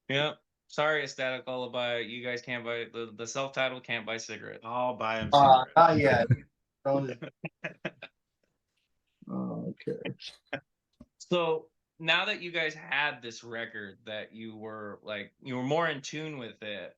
yeah. Sorry, Ecstatic Lullaby. You guys can't buy the self-titled can't buy cigarettes. I'll buy them Not yet. Okay. So now that you guys had this record that you were more in tune with it,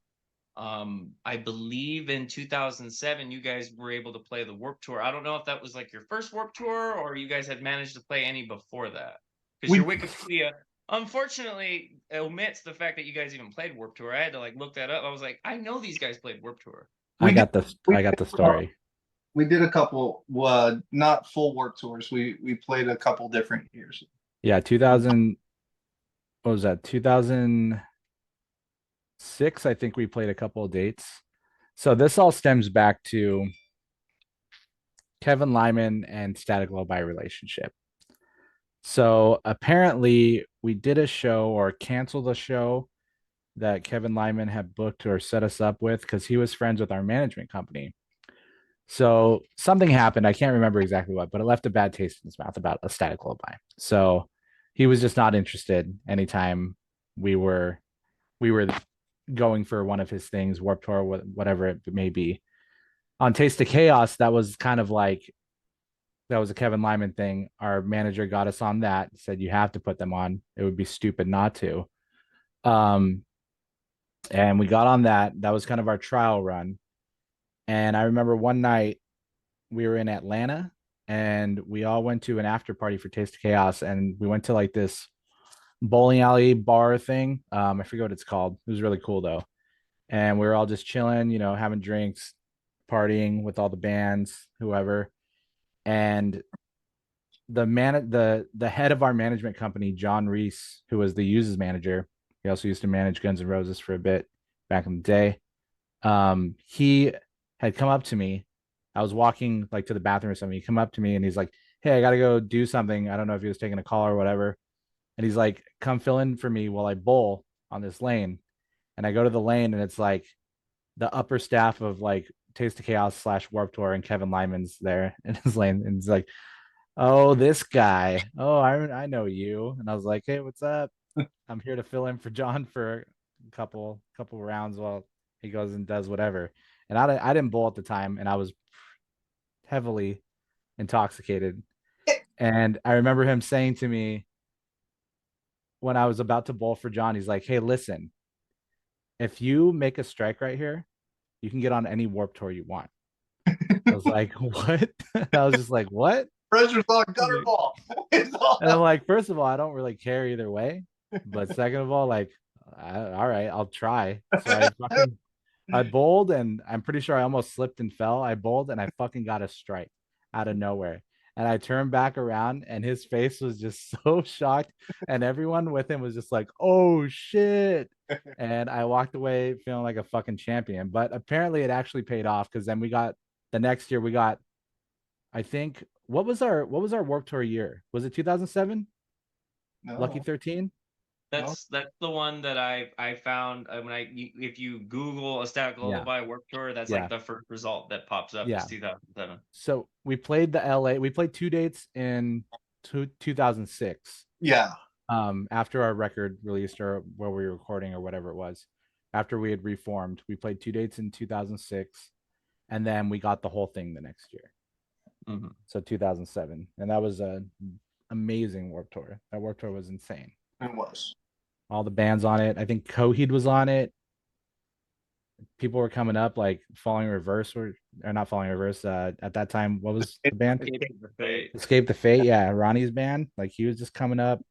I believe in 2007 you guys were able to play the Warped Tour. I don't know if that was like your first Warped Tour or you guys had managed to play any before that, because your Wikipedia unfortunately omits the fact that you guys even played Warped Tour. I had to like look that up. I was like, I know these guys played Warped Tour. We I got the we I got the did- story. We did a couple, not full work tours. We played a couple different years. Yeah, 2000. What was that? 2006. I think we played a couple of dates. So this all stems back to Kevin Lyman and Static Lullaby relationship. So apparently we did a show or canceled a show that Kevin Lyman had booked or set us up with because he was friends with our management company. So something happened. I can't remember exactly what, but it left a bad taste in his mouth about a Static Lullaby. So he was just not interested anytime we were going for one of his things, Warped Tour, whatever it may be. On Taste of Chaos, that was kind of like that was a Kevin Lyman thing. Our manager got us on that, said you have to put them on. It would be stupid not to. And we got on that. That was kind of our trial run. And I remember one night we were in Atlanta and we all went to an after party for Taste of Chaos. And we went to like this bowling alley bar thing. I forget what it's called. It was really cool though. And we were all just chilling, having drinks, partying with all the bands, whoever. And the head of our management company, John Reese, who was the Uses manager, he also used to manage Guns N' Roses for a bit back in the day. He had come up to me. I was walking like to the bathroom or something. He come up to me and he's like, "Hey, I gotta go do something." I don't know if he was taking a call or whatever. And he's like, "Come fill in for me while I bowl on this lane." And I go to the lane and it's like the upper staff of like Taste of Chaos / Warped Tour and Kevin Lyman's there in his lane. And it's like, "Oh, this guy. Oh, I know you." And I was like, "Hey, what's up? I'm here to fill in for John for a couple rounds while he goes and does whatever." And I didn't bowl at the time, and I was heavily intoxicated. And I remember him saying to me when I was about to bowl for John, he's like, "Hey, listen, if you make a strike right here, you can get on any Warped Tour you want." I was like, "What?" I was just like, "What?" Pressure's on gutter ball. It's all And I'm like, first of all, I don't really care either way. But second of all, like, all right, I'll try. So I bowled and I'm pretty sure I almost slipped and fell. I bowled and I fucking got a strike out of nowhere. And I turned back around and his face was just so shocked. And everyone with him was just like, "Oh shit." And I walked away feeling like a fucking champion. But apparently it actually paid off because then the next year we got, I think, what was our Warped Tour year? Was it 2007? no. Lucky 13? That's the one that I found if you Google a Static Yeah. Lullaby Warped Tour, that's Yeah. like the first result that pops up Yeah. is 2007. So we played we played 2 dates in 2006. Yeah. After our record released or where we were recording or whatever it was, after we had reformed, we played 2 dates in 2006, and then we got the whole thing the next year. Mm-hmm. So 2007, and that was a amazing Warped Tour. That Warped Tour was insane. It was. All the bands on it. I think Coheed was on it. People were coming up like Falling Reverse or not Falling Reverse. At that time, what was the band? Escape the Fate. Yeah, Ronnie's band. Like he was just coming up.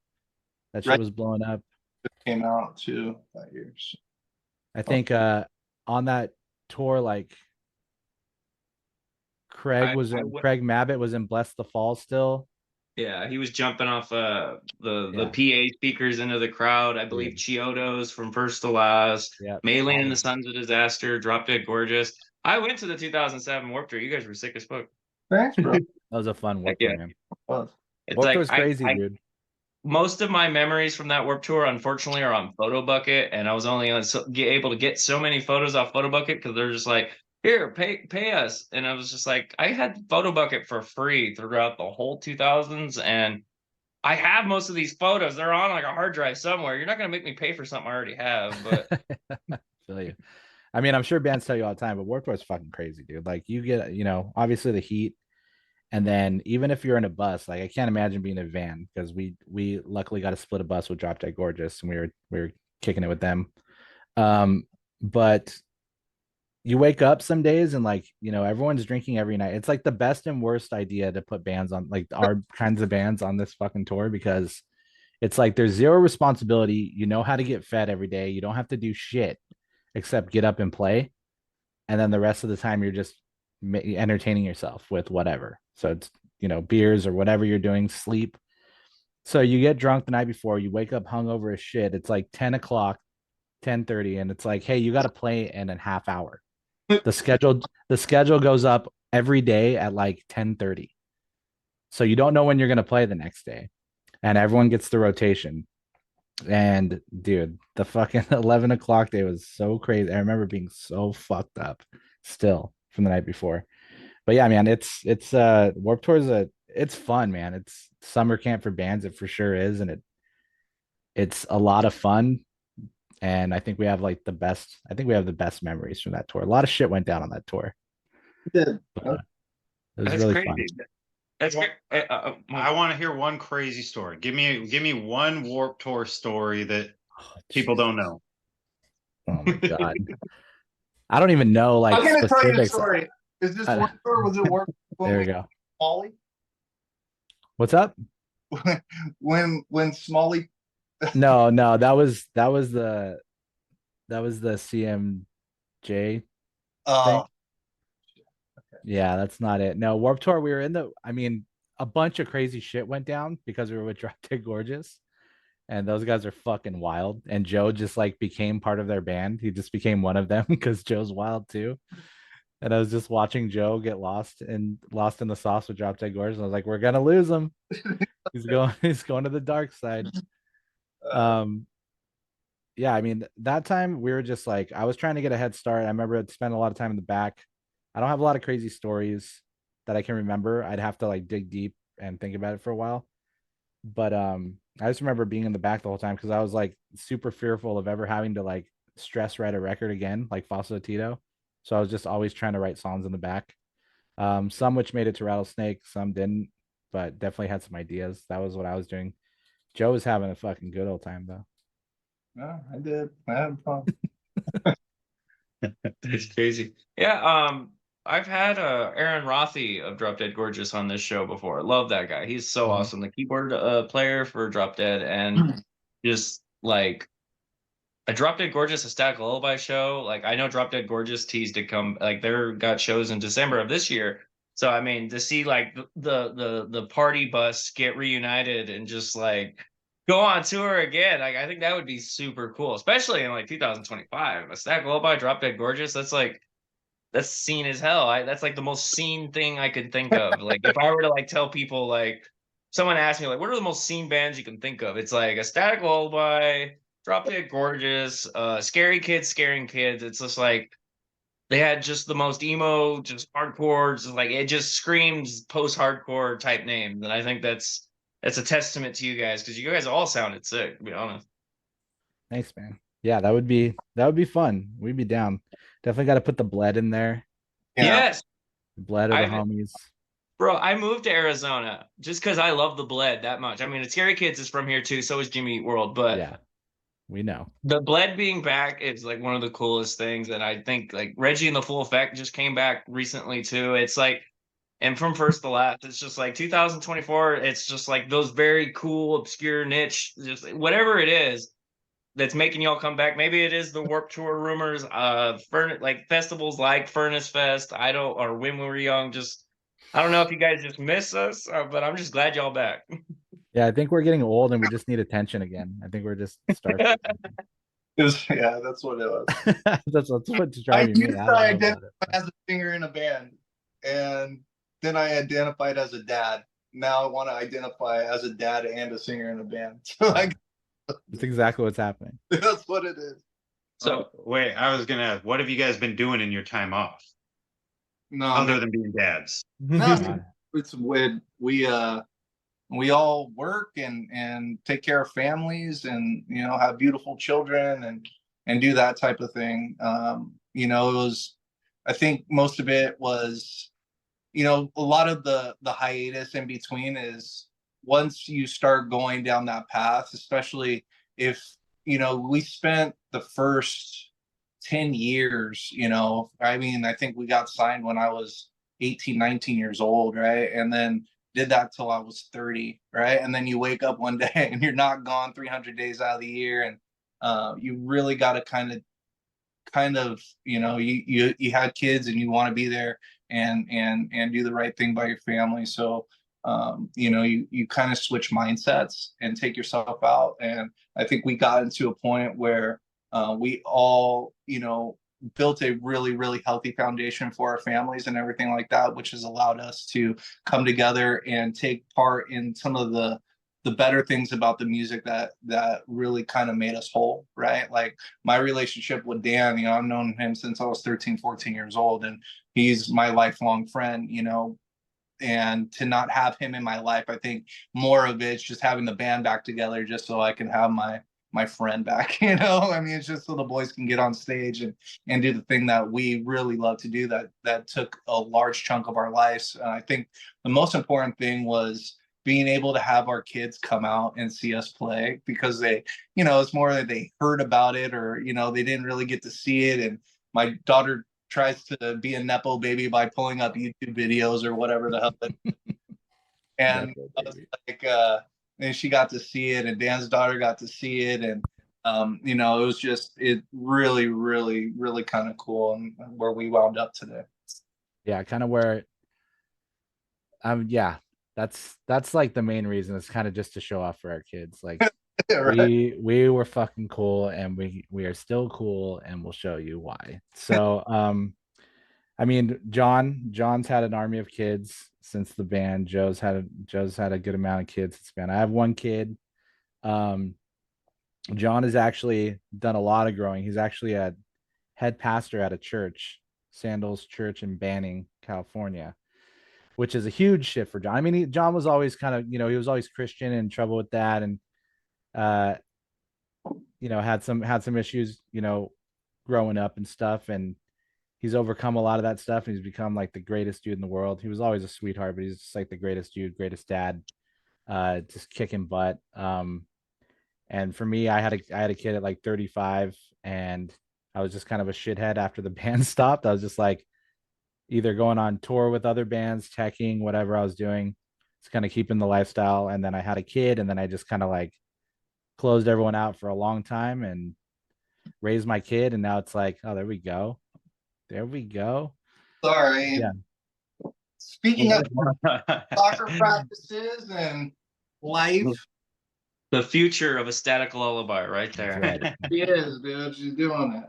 That shit was blowing up. It came out too that year. So. I think on that tour, like Craig Mabbitt was in Bless the Fall still. Yeah, he was jumping off the PA speakers into the crowd. I believe Chiodos from First to Last. Yeah. Maylin and the Sons of Disaster, Drop Dead Gorgeous. I went to the 2007 Warped Tour. You guys were sick as fuck. Thanks, bro. That was a fun Warped Tour, man. It's Warped Tour's crazy, dude. Most of my memories from that Warped Tour, unfortunately, are on PhotoBucket, and I was only able to get so many photos off PhotoBucket because they're just like, "Here, pay us," and I was just like, I had PhotoBucket for free throughout the whole 2000s, and I have most of these photos. They're on like a hard drive somewhere. You're not gonna make me pay for something I already have, but feel you. I mean, I'm sure bands tell you all the time, but Warped Tour is fucking crazy, dude. Like you get, obviously the heat. And then even if you're in a bus, like I can't imagine being in a van because we luckily got to split a bus with Drop Dead Gorgeous and we were kicking it with them. But you wake up some days and like, everyone's drinking every night. It's like the best and worst idea to put bands on like our kinds of bands on this fucking tour because It's like there's zero responsibility. You know how to get fed every day. You don't have to do shit except get up and play. And then the rest of the time you're just entertaining yourself with whatever. So it's, beers or whatever you're doing, sleep. So you get drunk the night before, you wake up hungover as shit. It's like 10 o'clock, 10:30, and it's like, hey, you got to play in a half hour. The schedule goes up every day at like 10:30. So you don't know when you're going to play the next day. And everyone gets the rotation. And dude, the fucking 11 o'clock day was so crazy. I remember being so fucked up still from the night before. But yeah, man, it's Warped Tour it's fun, man. It's summer camp for bands. It for sure is. And it's a lot of fun. And I think we have the best memories from that tour. A lot of shit went down on that tour. Did. But, it was That's really crazy. fun. That's great. I want to hear one crazy story. Give me one Warped Tour story that people don't know. Oh my god. I don't even know like I'm gonna tell you a specifics. story. Is this Warped Tour? Was it Warped? There we go. Smalley? What's up? When Smalley. No, that was the CMJ thing. Yeah, that's not it. No, Warped Tour, we were a bunch of crazy shit went down because we were with Drop Dead Gorgeous. And those guys are fucking wild. And Joe just like became part of their band. He just became one of them because Joe's wild too. And I was just watching Joe get lost in the sauce with Drop Dead Gorgeous. And I was like, we're gonna lose him. He's going to the dark side. Yeah, that time we were just like, I was trying to get a head start. I remember I'd spent a lot of time in the back. I don't have a lot of crazy stories that I can remember. I'd have to like dig deep and think about it for a while. But I just remember being in the back the whole time because I was like super fearful of ever having to like stress write a record again, like Fausto Tito. So I was just always trying to write songs in the back. Some which made it to Rattlesnake, some didn't, but definitely had some ideas. That was what I was doing. Joe was having a fucking good old time though. Yeah, I did. I had fun. It's crazy. Yeah, I've had Aaron Rothy of Drop Dead Gorgeous on this show before. Love that guy. He's so awesome. The keyboard player for Drop Dead, and just like a Drop Dead Gorgeous, a Static Lullaby show. Like I know Drop Dead Gorgeous teased to come. Like they're got shows in December of this year. So to see like the party bus get reunited and just like go on tour again, like I think that would be super cool, especially in like 2025. A Static Lullaby, Drop Dead Gorgeous. That's seen as hell. That's like the most seen thing I could think of. Like if I were to like tell people, like someone asked me like what are the most seen bands you can think of, it's like a Static Lullaby, Drop Dead Gorgeous, Scary Kids Scaring Kids. It's just like they had just the most emo, just hardcore, just like it just screams post-hardcore type names. And I think that's a testament to you guys because you guys all sounded sick, to be honest. Thanks, man. Yeah, that would be fun. We'd be down. Definitely got to put the Bled in there. Yeah. Yes. Bled of the homies. Bro, I moved to Arizona just because I love the Bled that much. Scary Kids is from here too. So is Jimmy Eat World. But yeah, we know. The Bled being back is like one of the coolest things. And I think like Reggie and the Full Effect just came back recently too. It's like, and from first to last, it's just like 2024. It's just like those very cool, obscure niche, just whatever it is that's making y'all come back. Maybe it is the Warped Tour rumors, like festivals like Furnace Fest. Or When We Were Young. Just I don't know if you guys just miss us, but I'm just glad y'all back. Yeah, I think we're getting old and we just need attention again. I think we're just starting. Yeah, that's what it was. that's what's driving me. I identified as a singer in a band, and then I identified as a dad. Now I want to identify as a dad and a singer in a band. So that's exactly what's happening. That's what it is. So wait, I was gonna ask, what have you guys been doing in your time off? No, other than being dads. No, it's when we all work and take care of families and have beautiful children and do that type of thing. It was, I think most of it was, a lot of the hiatus in between is once you start going down that path, especially if we spent the first 10 years, I think we got signed when I was 18, 19 years old, right? And then did that till I was 30, right? And then you wake up one day and you're not gone 300 days out of the year, and you really got to kind of you had kids and you want to be there and do the right thing by your family. So you kind of switch mindsets and take yourself out. And I think we got into a point where we all built a really, really healthy foundation for our families and everything like that, which has allowed us to come together and take part in some of the better things about the music that really kind of made us whole, right? Like my relationship with Dan, I've known him since I was 13, 14 years old, and he's my lifelong friend, and to not have him in my life, I think more of it's just having the band back together just so I can have my friend back. I mean, it's just so the boys can get on stage and do the thing that we really love to do that took a large chunk of our lives. I think the most important thing was being able to have our kids come out and see us play, because they, it's more that they heard about it, or, they didn't really get to see it. And my daughter tries to be a Nepo baby by pulling up YouTube videos or whatever the hell. And I was like, and she got to see it, and Dan's daughter got to see it. And, it really, really, really kind of cool, and where we wound up today. Yeah, kind of where, yeah, that's like the main reason. It's kind of just to show off for our kids. Like right. we were fucking cool, and we are still cool, and we'll show you why. So I mean, John's had an army of kids since the band. Joe's had a good amount of kids since the band. I have one kid. John has actually done a lot of growing. He's actually a head pastor at a church, Sandals Church in Banning, California, which is a huge shift for John. I mean, John was always kind of, he was always Christian and in trouble with that. And, had some issues, growing up and stuff. And he's overcome a lot of that stuff. And he's become like the greatest dude in the world. He was always a sweetheart, but he's just like the greatest dude, greatest dad, just kicking butt. And for me, I had a kid at like 35, and I was just kind of a shithead after the band stopped. I was just like, either going on tour with other bands, teching, whatever I was doing. It's kind of keeping the lifestyle. And then I had a kid, and then I just kind of like closed everyone out for a long time and raised my kid. And now it's like, oh, there we go. There we go. Sorry. Yeah. Speaking of soccer practices and life. The future of a static lullaby right there. Right. She is, dude. She's doing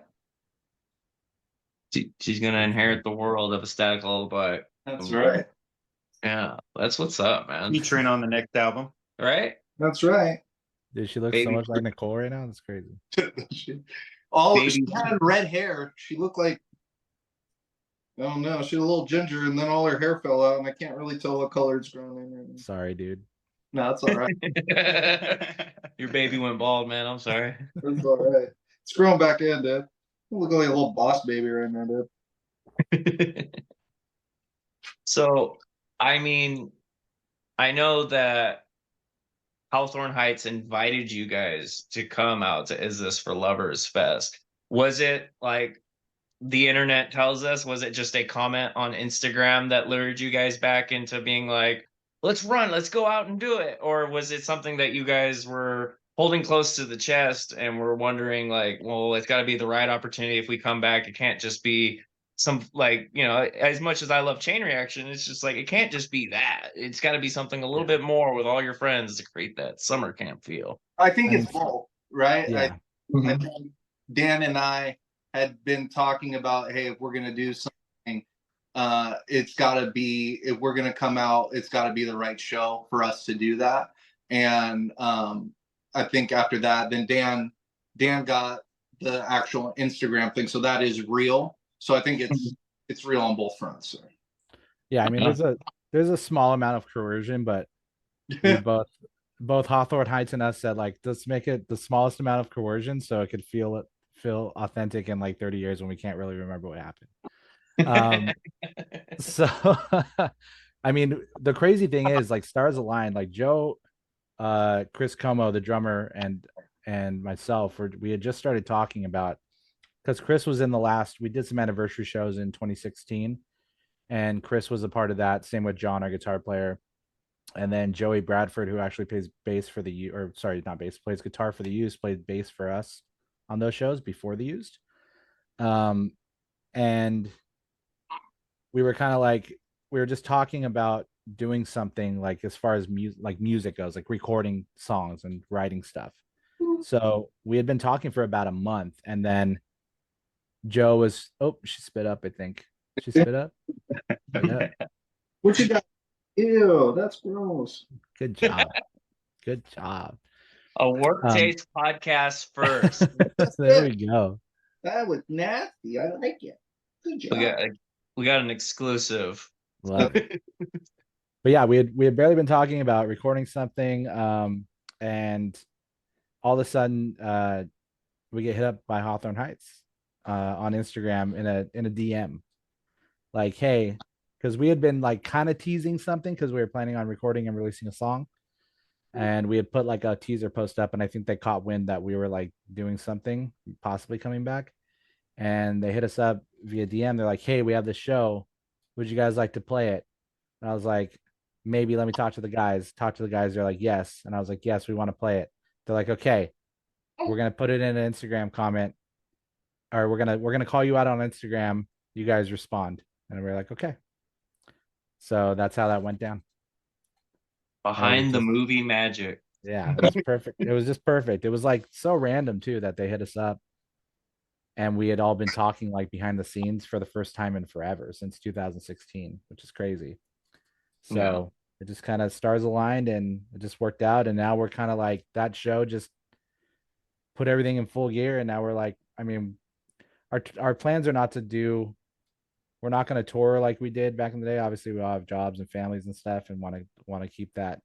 it. She's gonna inherit the world of a static lullaby. That's right. Yeah, that's what's up, man. Featuring on the next album, right? That's right. Dude, she looks so much like Nicole right now. That's crazy. She had red hair. She looked like, I don't know. She had a little ginger, and then all her hair fell out, and I can't really tell what color it's grown in right now. Sorry, dude. No, it's all right. Your baby went bald, man. I'm sorry. It's all right. It's growing back in, dude. You look like a little boss baby right now, dude. So, I mean, I know that Hawthorne Heights invited you guys to come out to Is This for Lovers Fest. Was it like the internet tells us? Was it just a comment on Instagram that lured you guys back into being like, let's run, let's go out and do it? Or was it something that you guys were holding close to the chest and were wondering like, well, it's got to be the right opportunity if we come back? It can't just be some like, as much as I love Chain Reaction, it's just like, it can't just be that. It's got to be something a little bit more with all your friends to create that summer camp feel. I think it's both, right? Yeah. I think Dan and I had been talking about, hey, if we're going to do something, it's got to be, if we're going to come out, it's got to be the right show for us to do that. And I think after that, then Dan got the actual Instagram thing, so that is real. So I think it's real on both fronts. So. Yeah, I mean, there's a small amount of coercion, but we both Hawthorne Heights and us said like, let's make it the smallest amount of coercion so it could feel authentic in like 30 years when we can't really remember what happened. So I mean, the crazy thing is like stars aligned. Like Joe, Chris Como, the drummer, and myself, we had just started talking about, because Chris was in we did some anniversary shows in 2016, and Chris was a part of that. Same with John, our guitar player. And then Joey Bradford, who actually plays bass for the or sorry, not bass, plays guitar for the Used, played bass for us on those shows before the Used. And we were kind of like, we were just talking about doing something like as far as music goes, like recording songs and writing stuff. So we had been talking for about a month, and then Joe was, oh, she spit up, I think. She spit up. Yeah. What you got? Ew, that's gross. Good job. Good job. A work taste podcast first. There we go. That was nasty. I like it. Good job. We got an exclusive. Love it. But yeah, we had barely been talking about recording something, and all of a sudden we get hit up by Hawthorne Heights on Instagram in a DM, like, hey, because we had been like kind of teasing something because we were planning on recording and releasing a song, and we had put like a teaser post up, and I think they caught wind that we were like doing something, possibly coming back, and they hit us up via DM. They're like, hey, we have this show, would you guys like to play it? And I was like, maybe, let me talk to the guys. They're like, yes. And I was like, yes, we want to play it. They're like, okay, we're gonna put it in an Instagram comment, or we're gonna call you out on Instagram. You guys respond. And we're like, okay. So that's how that went down. Behind the movie magic. Yeah, it was perfect. It was just perfect. It was like so random too that they hit us up, and we had all been talking like behind the scenes for the first time in forever since 2016, which is crazy. So it just kind of stars aligned, and it just worked out. And now we're kind of like, that show just put everything in full gear. And now we're like, I mean, our plans are not to do, we're not going to tour like we did back in the day. Obviously we all have jobs and families and stuff, and want to keep that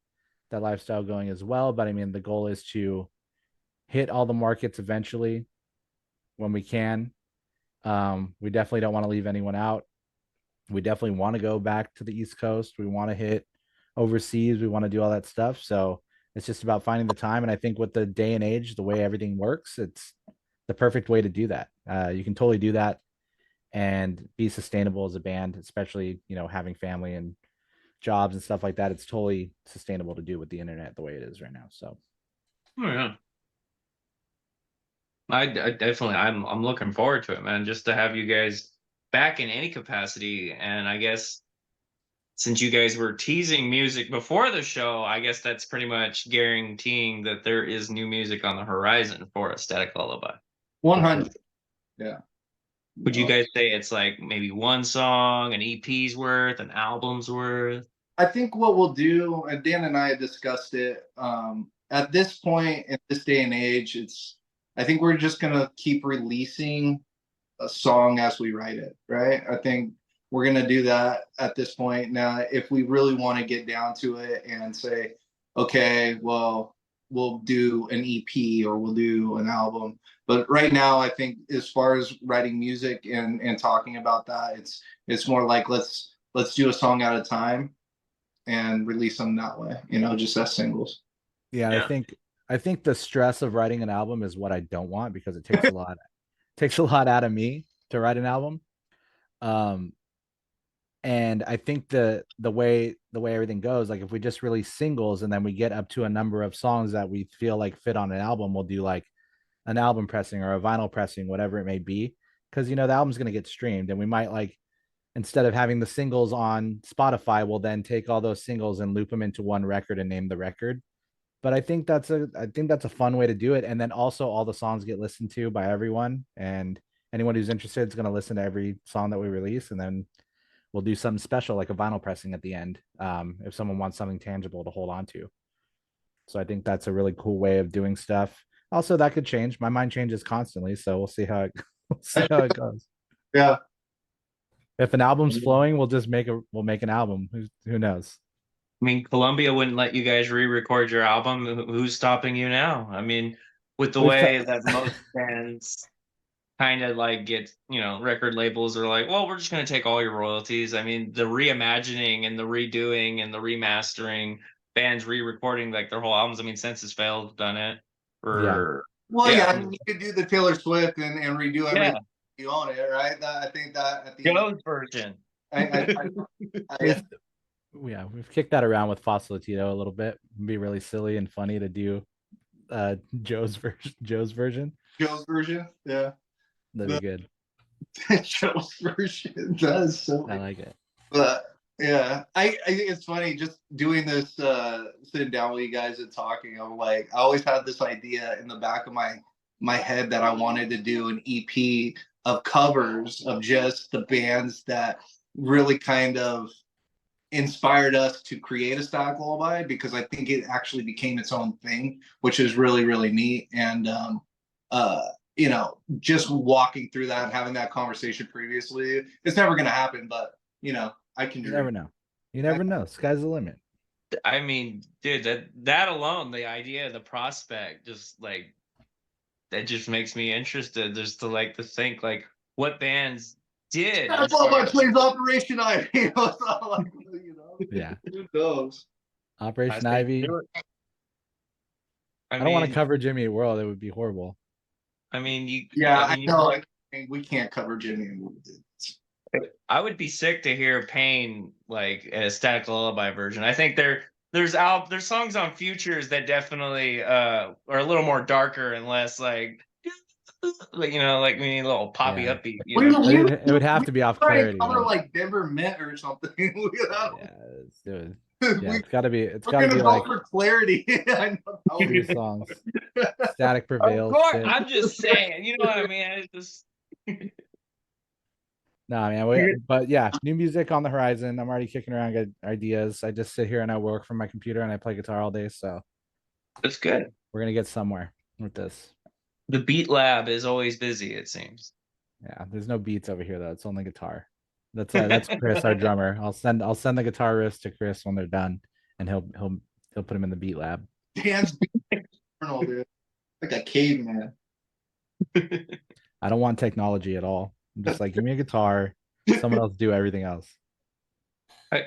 lifestyle going as well. But I mean, the goal is to hit all the markets eventually when we can. We definitely don't want to leave anyone out. We definitely want to go back to the East Coast. We want to hit overseas. We want to do all that stuff. So it's just about finding the time. And I think with the day and age, the way everything works, it's the perfect way to do that. You can totally do that and be sustainable as a band, especially, having family and jobs and stuff like that. It's totally sustainable to do with the internet the way it is right now. So, oh yeah, I definitely, I'm looking forward to it, man. Just to have you guys back in any capacity, and I guess since you guys were teasing music before the show, I guess that's pretty much guaranteeing that there is new music on the horizon for a Static Lullaby. 100. Yeah. Would you guys say it's like maybe one song, an EP's worth, an album's worth? I think what we'll do, and Dan and I had discussed it, at this point, in this day and age, I think we're just going to keep releasing a song as we write it, right? I think we're going to do that at this point. Now, if we really want to get down to it and say, okay, well, we'll do an EP or we'll do an album. But right now, I think as far as writing music and talking about that, it's more like let's do a song at a time and release them that way, just as singles. Yeah. I think the stress of writing an album is what I don't want, because it takes a lot out of me to write an album. And I think the way everything goes, like if we just release singles and then we get up to a number of songs that we feel like fit on an album, we'll do like an album pressing or a vinyl pressing, whatever it may be. Because, the album's going to get streamed, and we might, like, instead of having the singles on Spotify, we'll then take all those singles and loop them into one record and name the record. But I think that's a fun way to do it. And then also all the songs get listened to by everyone, and anyone who's interested is going to listen to every song that we release. And then we'll do something special, like a vinyl pressing at the end, if someone wants something tangible to hold on to. So I think that's a really cool way of doing stuff. Also, that could change. My mind changes constantly, so we'll see how it goes. Yeah. If an album's flowing, we'll make an album. Who knows? I mean, Columbia wouldn't let you guys re-record your album. Who's stopping you now? I mean, with the way that most bands kind of like get, record labels are like, well, we're just going to take all your royalties. I mean, the reimagining and the redoing and the remastering, bands re-recording like their whole albums. I mean, Census Failed done it. Well, yeah, I mean, you could do the Taylor Swift and redo everything. Yeah. You own it, right? I think that at the Joe's version. Yeah, we've kicked that around with Fossil Tito a little bit. It'd be really silly and funny to do Joe's version. Joe's version. Joe's version, yeah. That'd be good. Joe's version does so. I like it. But yeah, I think it's funny just doing this, sitting down with you guys and talking. I'm like, I always had this idea in the back of my head that I wanted to do an EP of covers of just the bands that really kind of inspired us to create a Static Lullaby, because I think it actually became its own thing, which is really, really neat. And you know, just walking through that and having that conversation previously, it's never gonna happen, but you know, I can You dream. never know. You never know. Sky's the limit. I mean, dude, that alone, the idea, the prospect, just like that just makes me interested just to like to think like what bands did. That's all my plays Operation Ivy. You know, Yeah. who knows? Operation I say Ivy. do it. I don't want to mean, cover Jimmy Eat World. It would be horrible. I mean, you. Yeah, I I mean, know. We can't cover Jimmy and Wood. I would be sick to hear Pain like a Static Lullaby version. I think there's songs on Futures that definitely are a little more darker and less like you know, like we need a little poppy Yeah. upbeat. You know? It would have to be off Try Clarity. to cover though. like Denver Mint or something. Yeah, dude. Yeah, It's gotta be. It's we're gotta gonna be go like for Clarity. I know. two songs. Static Of Prevails. course, shit. I'm just saying. You know what I mean? It's just No, man. But yeah, new music on the horizon. I'm already kicking around good ideas. I just sit here and I work from my computer and I play guitar all day. So it's good. we're gonna get somewhere with this. The Beat Lab is always busy. It seems. Yeah, there's no beats over here though. It's only guitar. That's Chris, our drummer. I'll send the guitar riffs to Chris when they're done, and he'll put them in the beat lab. Dan's eternal, dude. Like a caveman. I don't want technology at all. I'm just like, give me a guitar. Someone else do everything else.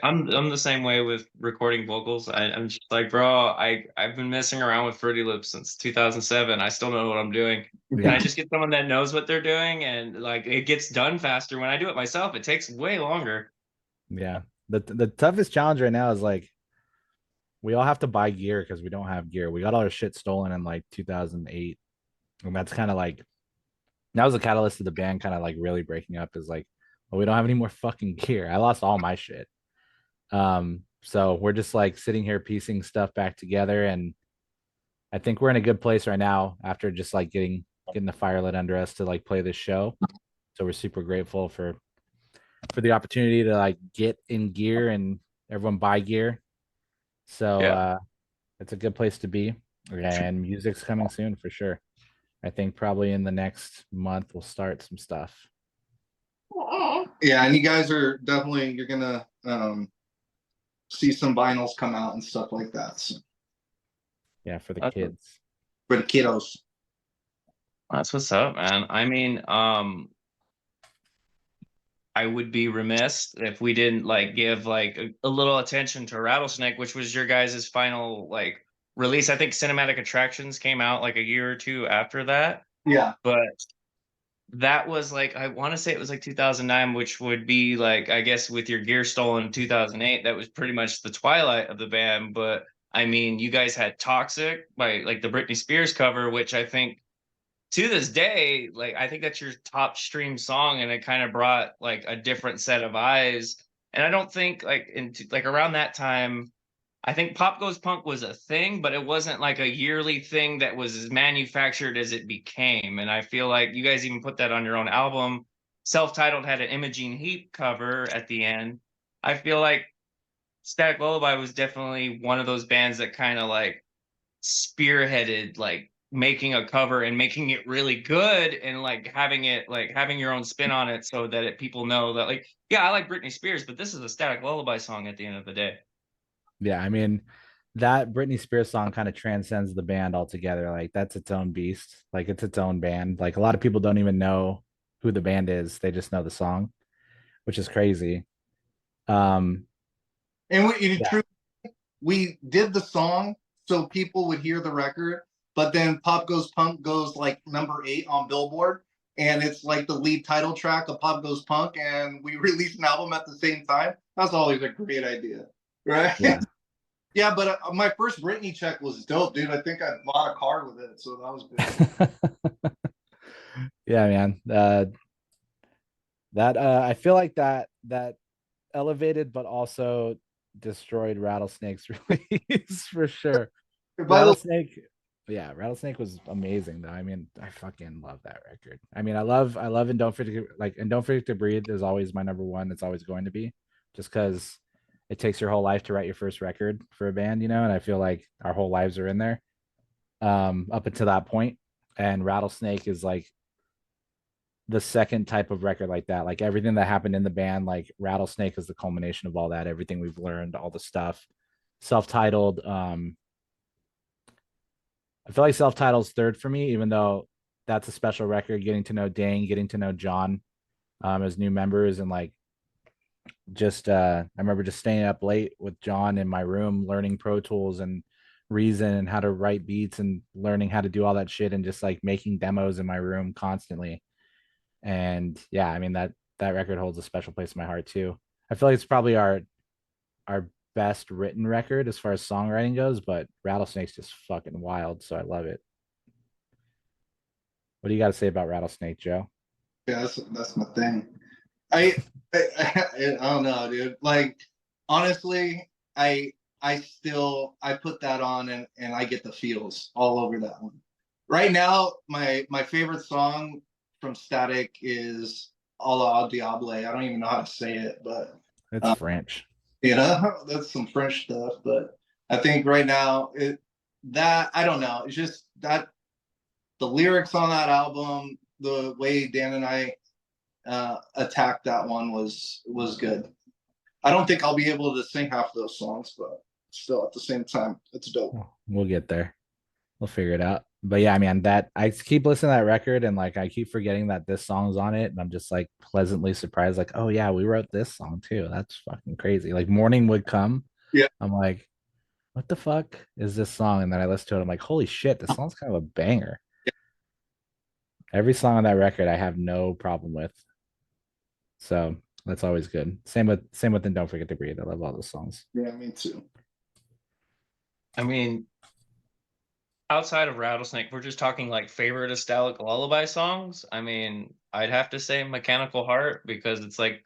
I'm the same way with recording vocals. I'm just like, bro, I've been messing around with Fruity Loops since 2007. I still know what I'm doing. Can I just get someone that knows what they're doing? And like, it gets done faster. When I do it myself, it takes way longer. Yeah. The toughest challenge right now is like, we all have to buy gear because we don't have gear. We got all our shit stolen in like 2008. And that's kind of like, that was the catalyst of the band kind of like really breaking up, is like, well, we don't have any more fucking gear. I lost all my shit. So we're just like sitting here piecing stuff back together, and I think we're in a good place right now after just like getting the fire lit under us to like play this show. So we're super grateful for the opportunity to like get in gear and everyone buy gear. So it's a good place to be, and music's coming soon for sure. I think probably in the next month we'll start some stuff. Yeah, and you guys are definitely, you're gonna see some vinyls come out and stuff like that. So. Yeah, for the kids. For the kiddos. That's what's up, man. I mean, I would be remiss if we didn't like give like a little attention to Rattlesnake, which was your guys' final like release. I think Cinematic Attractions came out like a year or two after that. Yeah. But that was like, I want to say it was like 2009, which would be like, I guess with your gear stolen in 2008, that was pretty much the twilight of the band. But I mean, you guys had Toxic by like the Britney Spears cover, which I think to this day, like I think that's your top stream song, and it kind of brought like a different set of eyes. And I don't think like like around that time, I think Pop Goes Punk was a thing, but it wasn't like a yearly thing that was as manufactured as it became. And I feel like you guys even put that on your own album. Self-titled had an Imogene Heap cover at the end. I feel like Static Lullaby was definitely one of those bands that kind of like spearheaded like making a cover and making it really good, and like having your own spin on it, so that people know that like, yeah, I like Britney Spears, but this is a Static Lullaby song at the end of the day. Yeah, I mean, that Britney Spears song kind of transcends the band altogether. Like that's its own beast. Like it's its own band. Like a lot of people don't even know who the band is. They just know the song, which is crazy. And we did the song so people would hear the record, but then Pop Goes Punk goes like #8 on Billboard, and it's like the lead title track of Pop Goes Punk, and we released an album at the same time. That's always a great idea. right? Yeah. Yeah, but my first Britney check was dope, dude. I think I bought a car with it, so that was good. Yeah, man. That I feel like that elevated but also destroyed Rattlesnake's release for sure. By the Rattlesnake was amazing though. I mean, I fucking love that record. I mean, I love and don't forget and don't forget to breathe is always my number one. It's always going to be, just because it takes your whole life to write your first record for a band, and I feel like our whole lives are in there up until that point. And Rattlesnake is like the second type of record like that. Like everything that happened in the band, like Rattlesnake is the culmination of all that, everything we've learned, all the stuff. Self-titled, I feel like self-title's third for me, even though that's a special record. Getting to know Dane, getting to know John as new members, and like just I remember just staying up late with John in my room, learning Pro Tools and Reason and how to write beats and learning how to do all that shit, and just like making demos in my room constantly. And yeah, I mean that record holds a special place in my heart too. I feel like it's probably our best written record as far as songwriting goes, but Rattlesnake's just fucking wild, so I love it. What do you got to say about Rattlesnake, Joe? Yeah, that's my thing. I don't know, dude. Like honestly, I put that on and I get the feels all over that one. Right now, my favorite song from Static is "Alla Diable." I don't even know how to say it, but It's French. that's some French stuff. But I think right now that I don't know. It's just that the lyrics on that album, the way Dan and I attacked that one was good. I don't think I'll be able to sing half of those songs, but still at the same time, it's dope. We'll get there. We'll figure it out. But yeah, man, that I keep listening to that record and like I keep forgetting that this song's on it, and I'm just like pleasantly surprised, like, oh yeah, we wrote this song too. That's fucking crazy. Like Morning Would Come. Yeah. I'm like, what the fuck is this song? And then I listen to it, I'm like, holy shit, this song's kind of a banger. Every song on that record I have no problem with. So that's always good. Same with and Don't Forget to Breathe. I love all those songs. Yeah, me too. I mean, outside of Rattlesnake, we're just talking like favorite nostalgic lullaby songs. I mean, I'd have to say Mechanical Heart, because it's like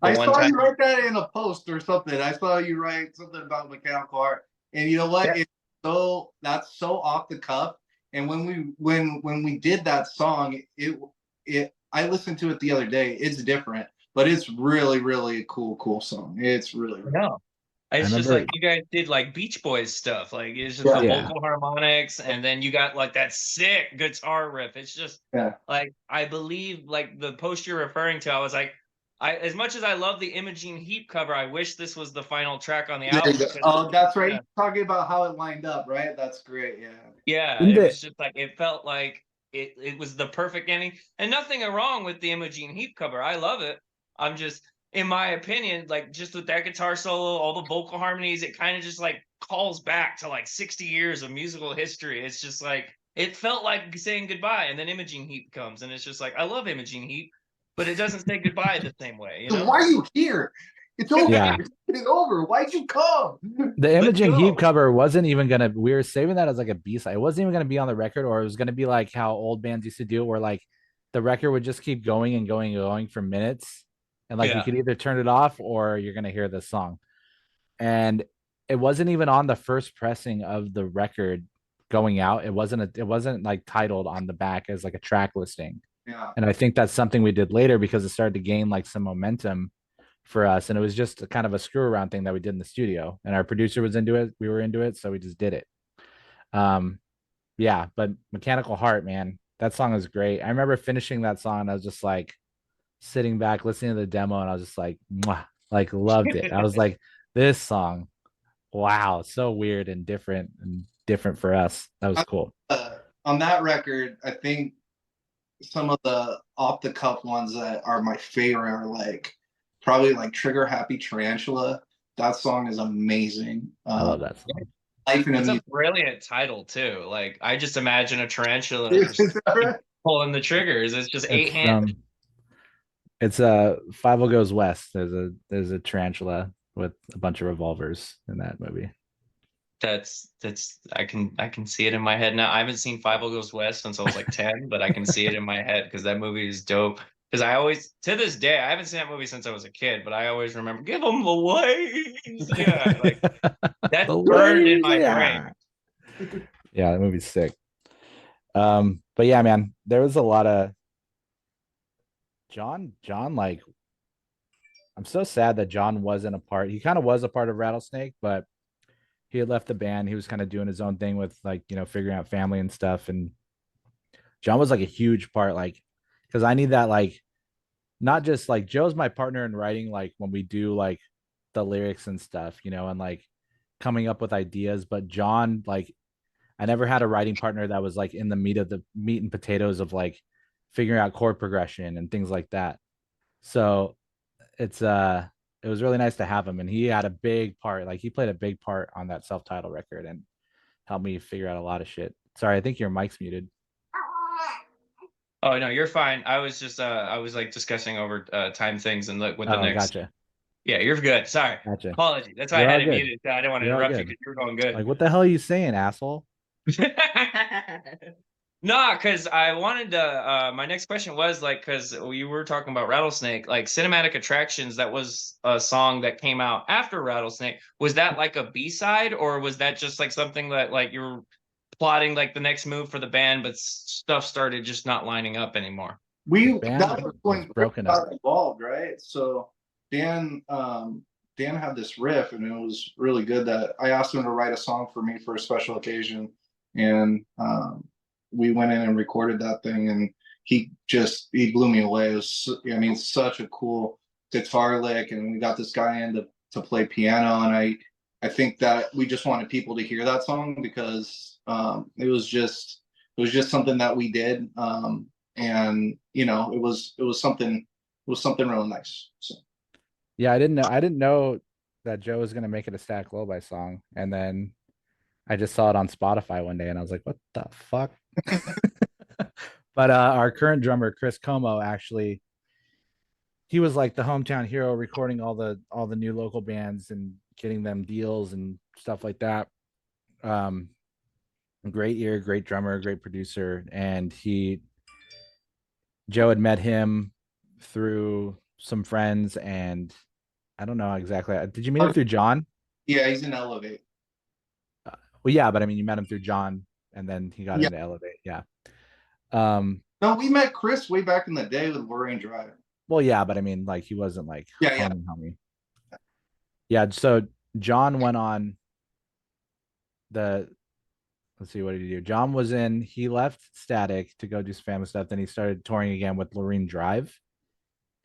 I saw you write that in a post or something. I saw you write something about Mechanical Heart, and you know what? Yeah. That's so off the cuff. And when we did that song, I listened to it the other day. It's different, but it's really really a cool song. It's really no. It's just like you guys did like Beach Boys stuff. Like it's just the vocal harmonics, and then you got like that sick guitar riff. It's just like I believe like the post you're referring to. I was like, as much as I love the Imogene Heap cover, I wish this was the final track on the album. Oh, that's right. You're talking about how it lined up, right? That's great. Yeah. Yeah, it was just like it felt like it was the perfect ending, and nothing wrong with the Imogene Heap cover. I love it. I'm just, in my opinion, like just with that guitar solo, all the vocal harmonies, it kind of just like calls back to like 60 years of musical history. It's just like it felt like saying goodbye, and then Imogene Heap comes, and it's just like I love Imogene Heap, but it doesn't say goodbye the same way. You know? Why are you here? It's over. Yeah. It's over. Why'd you come? The Imogene Heap cover wasn't even gonna. We were saving that as like a B-side. It wasn't even gonna be on the record, or it was gonna be like how old bands used to do, where like the record would just keep going and going and going for minutes, and like you could either turn it off or you're gonna hear this song. And it wasn't even on the first pressing of the record going out. It wasn't like titled on the back as like a track listing. Yeah. And I think that's something we did later because it started to gain like some momentum for us, and it was just kind of a screw around thing that we did in the studio, and our producer was into it, we were into it, so we just did it. Yeah, but Mechanical Heart, man, that song is great. I remember finishing that song and I was just like sitting back listening to the demo, and I was just like, mwah, like loved it. I was like, this song, wow, so weird and different for us. That was cool. On that record, I think some of the off the cuff ones that are my favorite are like probably like Trigger Happy Tarantula. That song is amazing. I love that song. It's a brilliant title too. Like I just imagine a tarantula just pulling the triggers. It's just 8 hands. It's 5 Goes West. There's a tarantula with a bunch of revolvers in that movie. That's I can see it in my head now. I haven't seen Five Goes West since I was like 10, but I can see it in my head because that movie is dope. Because I always, to this day, I haven't seen that movie since I was a kid, but I always remember, give them the waves. Yeah, like that's The burned in waves, my yeah. brain. Yeah, that movie's sick. But yeah, man, there was a lot of John, like, I'm so sad that John wasn't a part. He kind of was a part of Rattlesnake, but he had left the band. He was kind of doing his own thing with, like, you know, figuring out family and stuff. And John was like a huge part, like, because I need that, like, not just like Joe's my partner in writing, like when we do like the lyrics and stuff, you know, and like coming up with ideas. But John, like, I never had a writing partner that was like in the meat and potatoes of like figuring out chord progression and things like that. So it was really nice to have him, and he had a big part. Like, he played a big part on that self-titled record and helped me figure out a lot of shit. Sorry, I think your mic's muted. Oh no, you're fine. I was just I was like discussing over time things and look with the Oh, next. gotcha. Yeah, you're good. Sorry. Gotcha. Apology. That's why I You're all had it good. muted. I didn't want to You're all interrupt you good. because you were going good. Like, what the hell are you saying, asshole? No, because I wanted to. My next question was like, because we were talking about Rattlesnake, like Cinematic Attractions. That was a song that came out after Rattlesnake. Was that like a B-side, or was that just like something that like you were plotting like the next move for the band, but stuff started just not lining up anymore? The band That was was when Chris broken up. got involved, right? So Dan Dan had this riff, and it was really good. That I asked him to write a song for me for a special occasion, and we went in and recorded that thing, and he blew me away. It was, I mean, such a cool guitar lick, and we got this guy in to play piano, and I think that we just wanted people to hear that song because it was just something that we did, and you know, it was something really nice. So. Yeah, I didn't know that Joe was gonna make it a Static Lullaby song, and then I just saw it on Spotify one day, and I was like, "What the fuck?" But our current drummer, Chris Como, actually, he was like the hometown hero, recording all the new local bands and getting them deals and stuff like that. Um, Great ear, great drummer, great producer, and Joe had met him through some friends, and I don't know exactly. Did you meet him through John? Yeah, he's in Elevate. Well, yeah, but I mean, you met him through John, and then he got Yeah. into Elevate. Yeah. No, we met Chris way back in the day with Lorraine Drive. Well, yeah, but I mean, like, he wasn't like Yeah. homie. Yeah. So John went on the. Let's see, what did he do? John was in. He left Static to go do some family stuff. Then he started touring again with Lorraine Drive,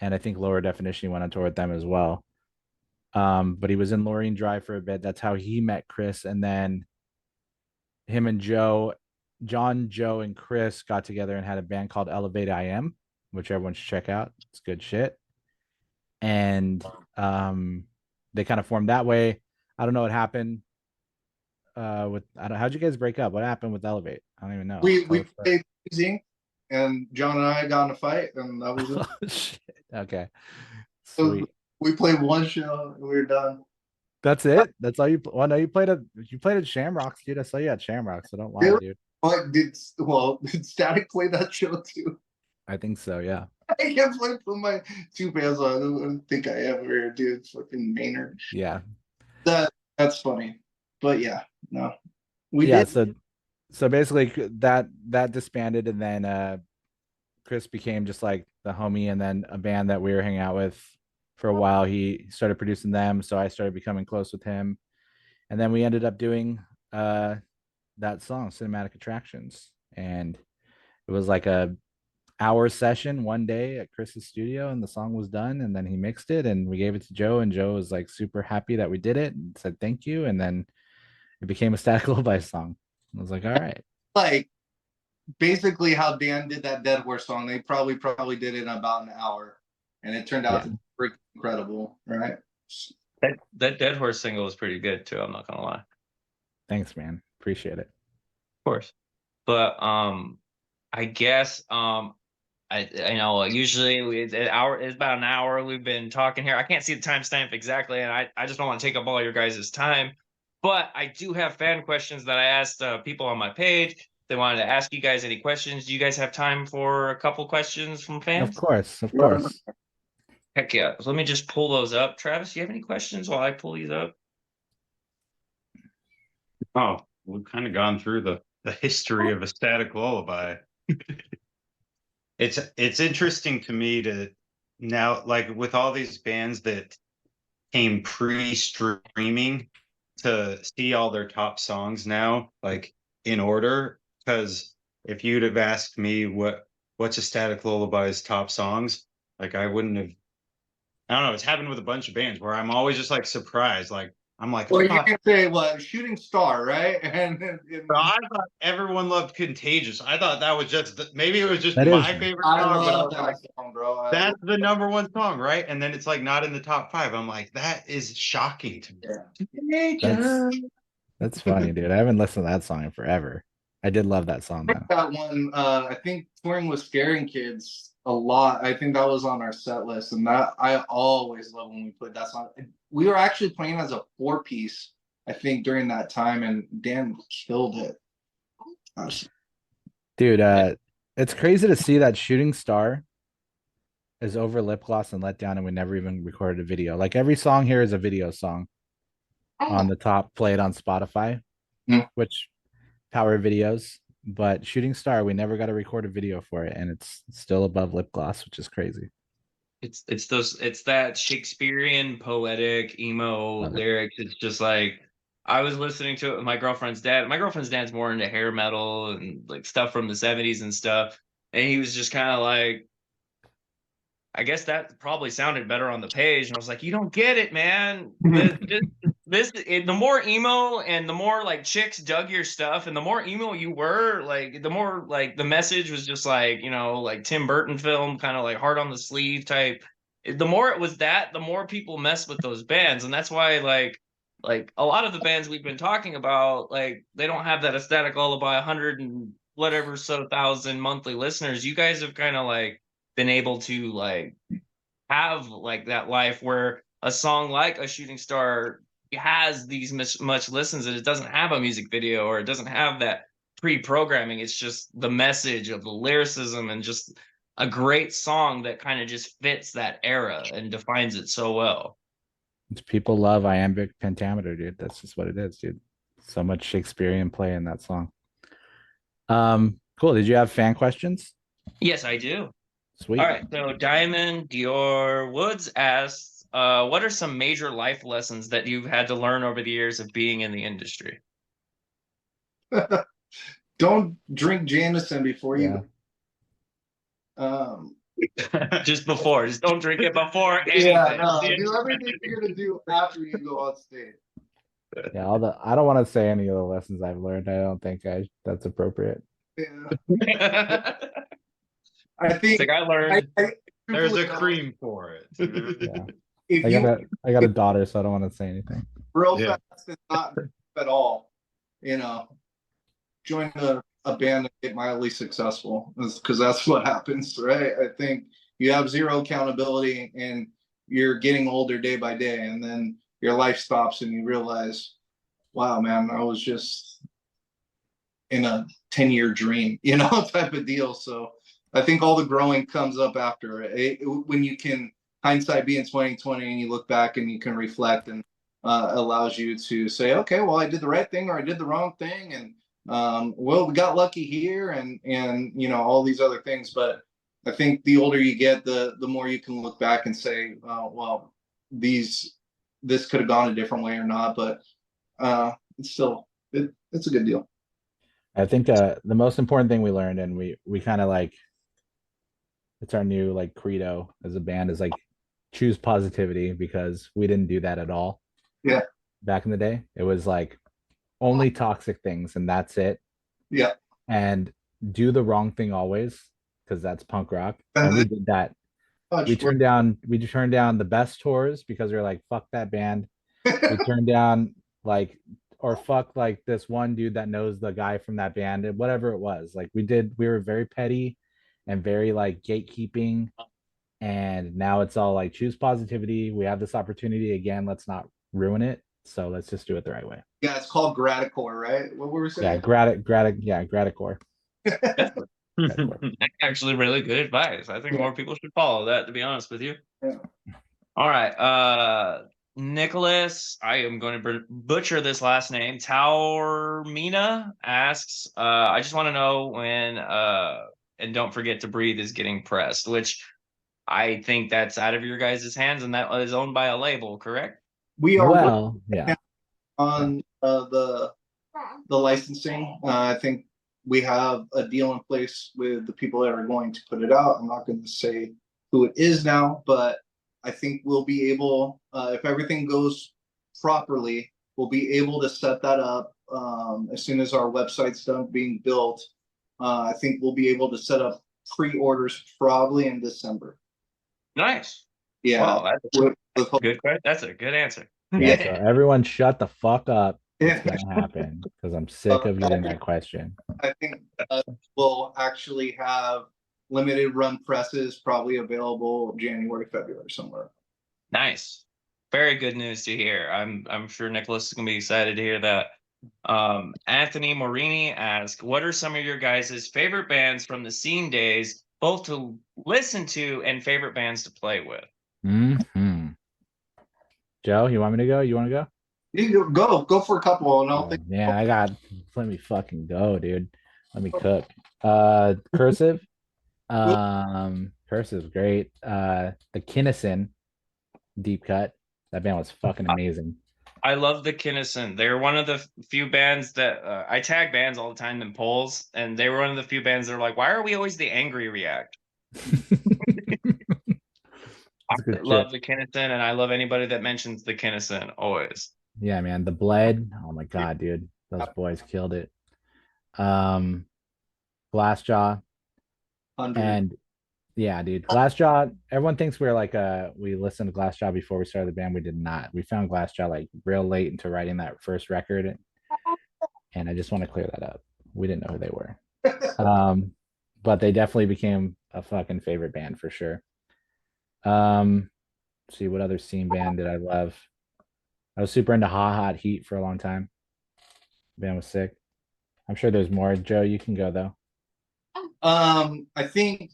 and I think Lower Definition, he went on tour with them as well. But he was in Lorraine Drive for a bit. That's how he met Chris, and then him and Joe, and Chris got together and had a band called Elevate IM, which everyone should check out. It's good shit. And they kind of formed that way. I don't know what happened. How'd you guys break up? What happened with Elevate? I don't even know. We played Zinc, and John and I got in a fight, and that was it. Oh, shit. Okay. So we played one show, and we were done. That's it. That's all you. Well, no, you played at Shamrocks, dude. I saw you at Shamrocks. So don't lie, dude. Did Static play that show too? I think so. Yeah. I can't put my two bands on. I don't think I ever did. Fucking Maynard. Yeah. That's funny, but yeah, no, we yeah. did. So basically, that disbanded, and then Chris became just like the homie, and then a band that we were hanging out with for a while. He started producing them, so I started becoming close with him, and then we ended up doing that song, Cinematic Attractions, and it was like a hour session one day at Chris's studio, and the song was done, and then he mixed it, and we gave it to Joe, and Joe was like super happy that we did it and said thank you, and then it became a Static Lullaby song. I was like, all right. Like, basically how Dan did that Dead Horse song, they probably did it in about an hour, and it turned out to be freaking incredible, right? That Dead Horse single was pretty good too. I'm not gonna lie. Thanks, man. Appreciate it. Of course, but I guess I know usually it's an hour. It's about an hour we've been talking here. I can't see the timestamp exactly, and I just don't want to take up all your guys' time. But I do have fan questions that I asked people on my page. They wanted to ask you guys any questions. Do you guys have time for a couple questions from fans? Of course, of course. Heck yeah. So let me just pull those up. Travis, do you have any questions while I pull these up? Oh, we've kind of gone through the history of a static lullaby. It's interesting to me to now, like with all these bands that came pre-streaming, to see all their top songs now, like in order. Because if you'd have asked me what's a Static Lullaby's top songs, like I wouldn't have. I don't know. It's happened with a bunch of bands where I'm always just like surprised. Like I'm like, Well, you fuck. can say what Shooting Star, right? But I thought everyone loved Contagious. I thought that was just maybe it was just That my is- favorite I song, but I love was that like, song, bro. that's the number one song, right? And then it's like not in the top five. I'm like, that is shocking to me. That's funny, dude. I haven't listened to that song in forever. I did love that song though. That one, I think touring with Scaring Kids a lot. I think that was on our set list, and that I always love when we put that song. We were actually playing as a 4-piece, I think, during that time, and Dan killed it. Dude, it's crazy to see that Shooting Star is over Lip Gloss and Let Down, and we never even recorded a video. Like every song here is a video song on the top, played on Spotify, which power videos. But Shooting Star, we never got to record a video for it, and it's still above Lip Gloss, which is crazy. It's that Shakespearean poetic emo lyrics. It's just like I was listening to it with my girlfriend's dad. My girlfriend's dad's more into hair metal and like stuff from the 70s and stuff. And he was just kind of like, I guess that probably sounded better on the page. And I was like, you don't get it, man. The more emo and the more like chicks dug your stuff and the more emo you were, like the more like the message was just like, like Tim Burton film, kind of like heart on the sleeve type. The more it was that, the more people mess with those bands. And that's why like a lot of the bands we've been talking about, like they don't have that Aesthetic Lullaby 100 and whatever so thousand monthly listeners. You guys have kind of like been able to like have like that life where a song like A Shooting Star has these much listens and it doesn't have a music video or it doesn't have that pre-programming. It's just the message of the lyricism and just a great song that kind of just fits that era and defines it so well. People love iambic pentameter, dude. That's just what it is, dude. So much Shakespearean play in that song. Cool. Did you have fan questions? Yes, I do. Sweet. All right. So Diamond Dior Woods asks, what are some major life lessons that you've had to learn over the years of being in the industry? Don't drink Jameson before you. Just before. Just don't drink it before anything. Yeah, no, do everything you're gonna do after you go on stage. Yeah, I don't want to say any of the lessons I've learned. I don't think that's appropriate. Yeah. I think like I learned there's a cream for it. Yeah. If I got a daughter, so I don't want to say anything. real fast is not at all, join a band and get mildly successful because that's what happens, right? I think you have zero accountability and you're getting older day by day, and then your life stops and you realize, wow, man, I was just in a 10-year dream, type of deal. So I think all the growing comes up after it. When you can hindsight being 2020 and you look back and you can reflect, and allows you to say, okay, well, I did the right thing or I did the wrong thing, and well, we got lucky here, and all these other things. But I think the older you get, the more you can look back and say, well, this could have gone a different way or not, but it's still it's a good deal. I think the most important thing we learned, and we kind of like, it's our new like credo as a band, is like choose positivity, because we didn't do that at all. Yeah. Back in the day, it was like only toxic things and that's it. Yeah. And do the wrong thing always, because that's punk rock. And we did that. We turned down the best tours because we were like, fuck that band. We turned down or fuck like this one dude that knows the guy from that band, and whatever it was. Like we were very petty and very like gatekeeping. And now it's all like choose positivity. We have this opportunity again. Let's not ruin it. So let's just do it the right way. Yeah, it's called Graticore, right? What were we Yeah, saying? Graticore. Actually, really good advice. I think more people should follow that, to be honest with you. Yeah. All right. Nicholas, I am going to butcher this last name. Taormina asks, I just want to know when and don't forget to breathe is getting pressed, which I think that's out of your guys' hands, and that is owned by a label, correct? We are Well, yeah. on the licensing. I think we have a deal in place with the people that are going to put it out. I'm not going to say who it is now, but I think we'll be able, if everything goes properly, we'll be able to set that up as soon as our website's done being built. I think we'll be able to set up pre-orders probably in December. Nice. Yeah. Well, that's a good question. That's a good answer. Yeah, so everyone shut the fuck up. It's Yeah. gonna happen because I'm sick of getting that question. I think we'll actually have limited run presses probably available January, February somewhere. Nice. Very good news to hear. I'm sure Nicholas is gonna be excited to hear that. Anthony Morini asked, what are some of your guys' favorite bands from the scene days, both to listen to and favorite bands to play with? Mm-hmm. Joe, you want me to go? You want to go? You go for a couple, and I'll think. Yeah, let me fucking go, dude. Let me cook. Cursive. Cursive's great. The Kinnison deep cut. That band was fucking amazing. I love the Kinnison. They're one of the few bands that I tag bands all the time in polls, and they were one of the few bands that are like, why are we always the angry react? I love the Kinnison, and I love anybody that mentions the Kinnison always. Yeah, man. The Bled. Oh my god, dude. Those boys killed it. Glassjaw. 100. And yeah, dude. Glassjaw. Everyone thinks we're like we listened to Glassjaw before we started the band. We did not. We found Glassjaw like real late into writing that first record. And I just want to clear that up. We didn't know who they were. But they definitely became a fucking favorite band for sure. See what other scene band did I love? I was super into Ha Hot Heat for a long time. The band was sick. I'm sure there's more. Joe, you can go though. I think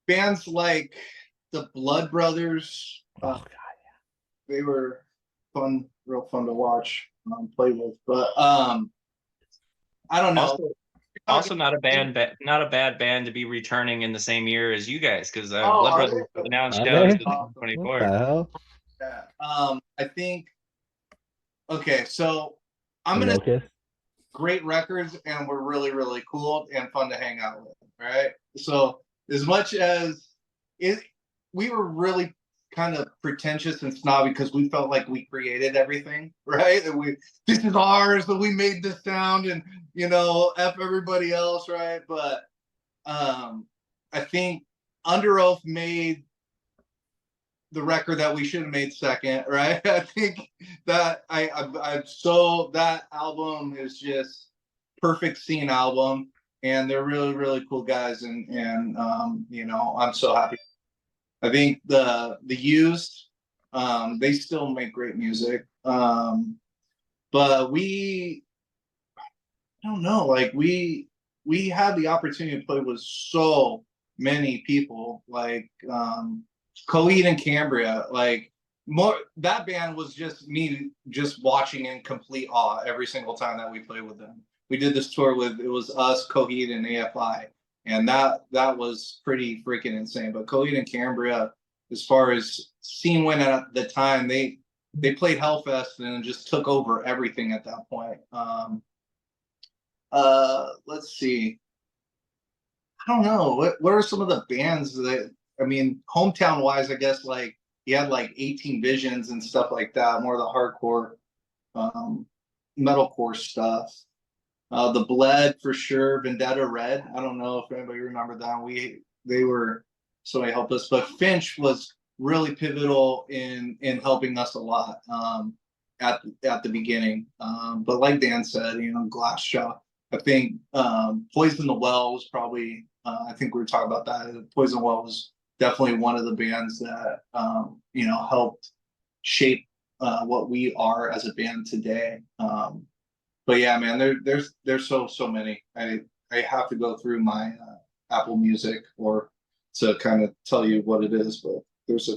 bands like the Blood Brothers. Oh god, yeah. They were fun, real fun to watch, play with. But I don't know. Also not a bad band to be returning in the same year as you guys, because Blood Brothers announced shows in 2024. What the hell? Yeah. I think. Okay, so I'm gonna great records, and we're really, really cool and fun to hang out with. Right. So as much as we were really kind of pretentious and snobby because we felt like we created everything, right? And this is ours, and we made this sound, and F everybody else, right? But I think Under Oath made the record that we should have made second, right? I think that that album is just perfect scene album, and they're really, really cool guys, and I'm so happy. I think the Used, they still make great music, but I don't know, like we had the opportunity to play with so many people, like Coheed and Cambria, like that band was just me just watching in complete awe every single time that we played with them. We did this tour it was us, Coheed, and AFI, and that was pretty freaking insane. But Coheed and Cambria, as far as scene went at the time, they played Hellfest and just took over everything at that point. Let's see. I don't know. What are some of the bands that, I mean, hometown wise, I guess, like you had like 18 Visions and stuff like that, more of the hardcore, metalcore stuff. The Bled for sure, Vendetta Red. I don't know if anybody remember that. They were somebody helped us, but Finch was really pivotal in helping us a lot at the beginning. But like Dan said, Glassjaw. I think Poison the Well was probably, I think we were talking about that. Poison the Well was definitely one of the bands that, helped shape what we are as a band today. But yeah, man, there's so many. I have to go through my Apple Music or to kind of tell you what it is, but there's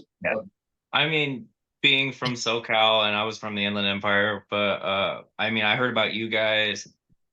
I mean, being from SoCal and I was from the Inland Empire, but I mean, I heard about you guys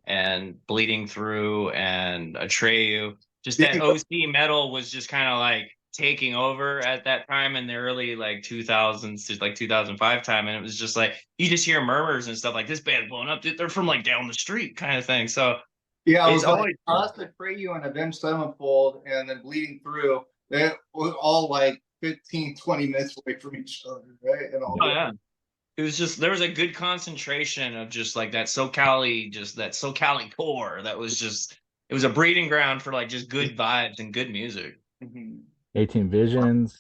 and Bleeding Through and Atreyu. Just that OC metal was just kind of like taking over at that time in the early like 2000s to like 2005 time, and it was just like you just hear murmurs and stuff like this band blowing up. They're from like down the street kind of thing. So yeah, I was it's like always us, Atreyu and Avenged Sevenfold, and then Bleeding Through. They were all like 15, 20 minutes away from each other, right? And all oh yeah. It was just there was a good concentration of just like that SoCal-y, just that SoCal-y core that was just it was a breeding ground for like just good vibes and good music. 18 Visions.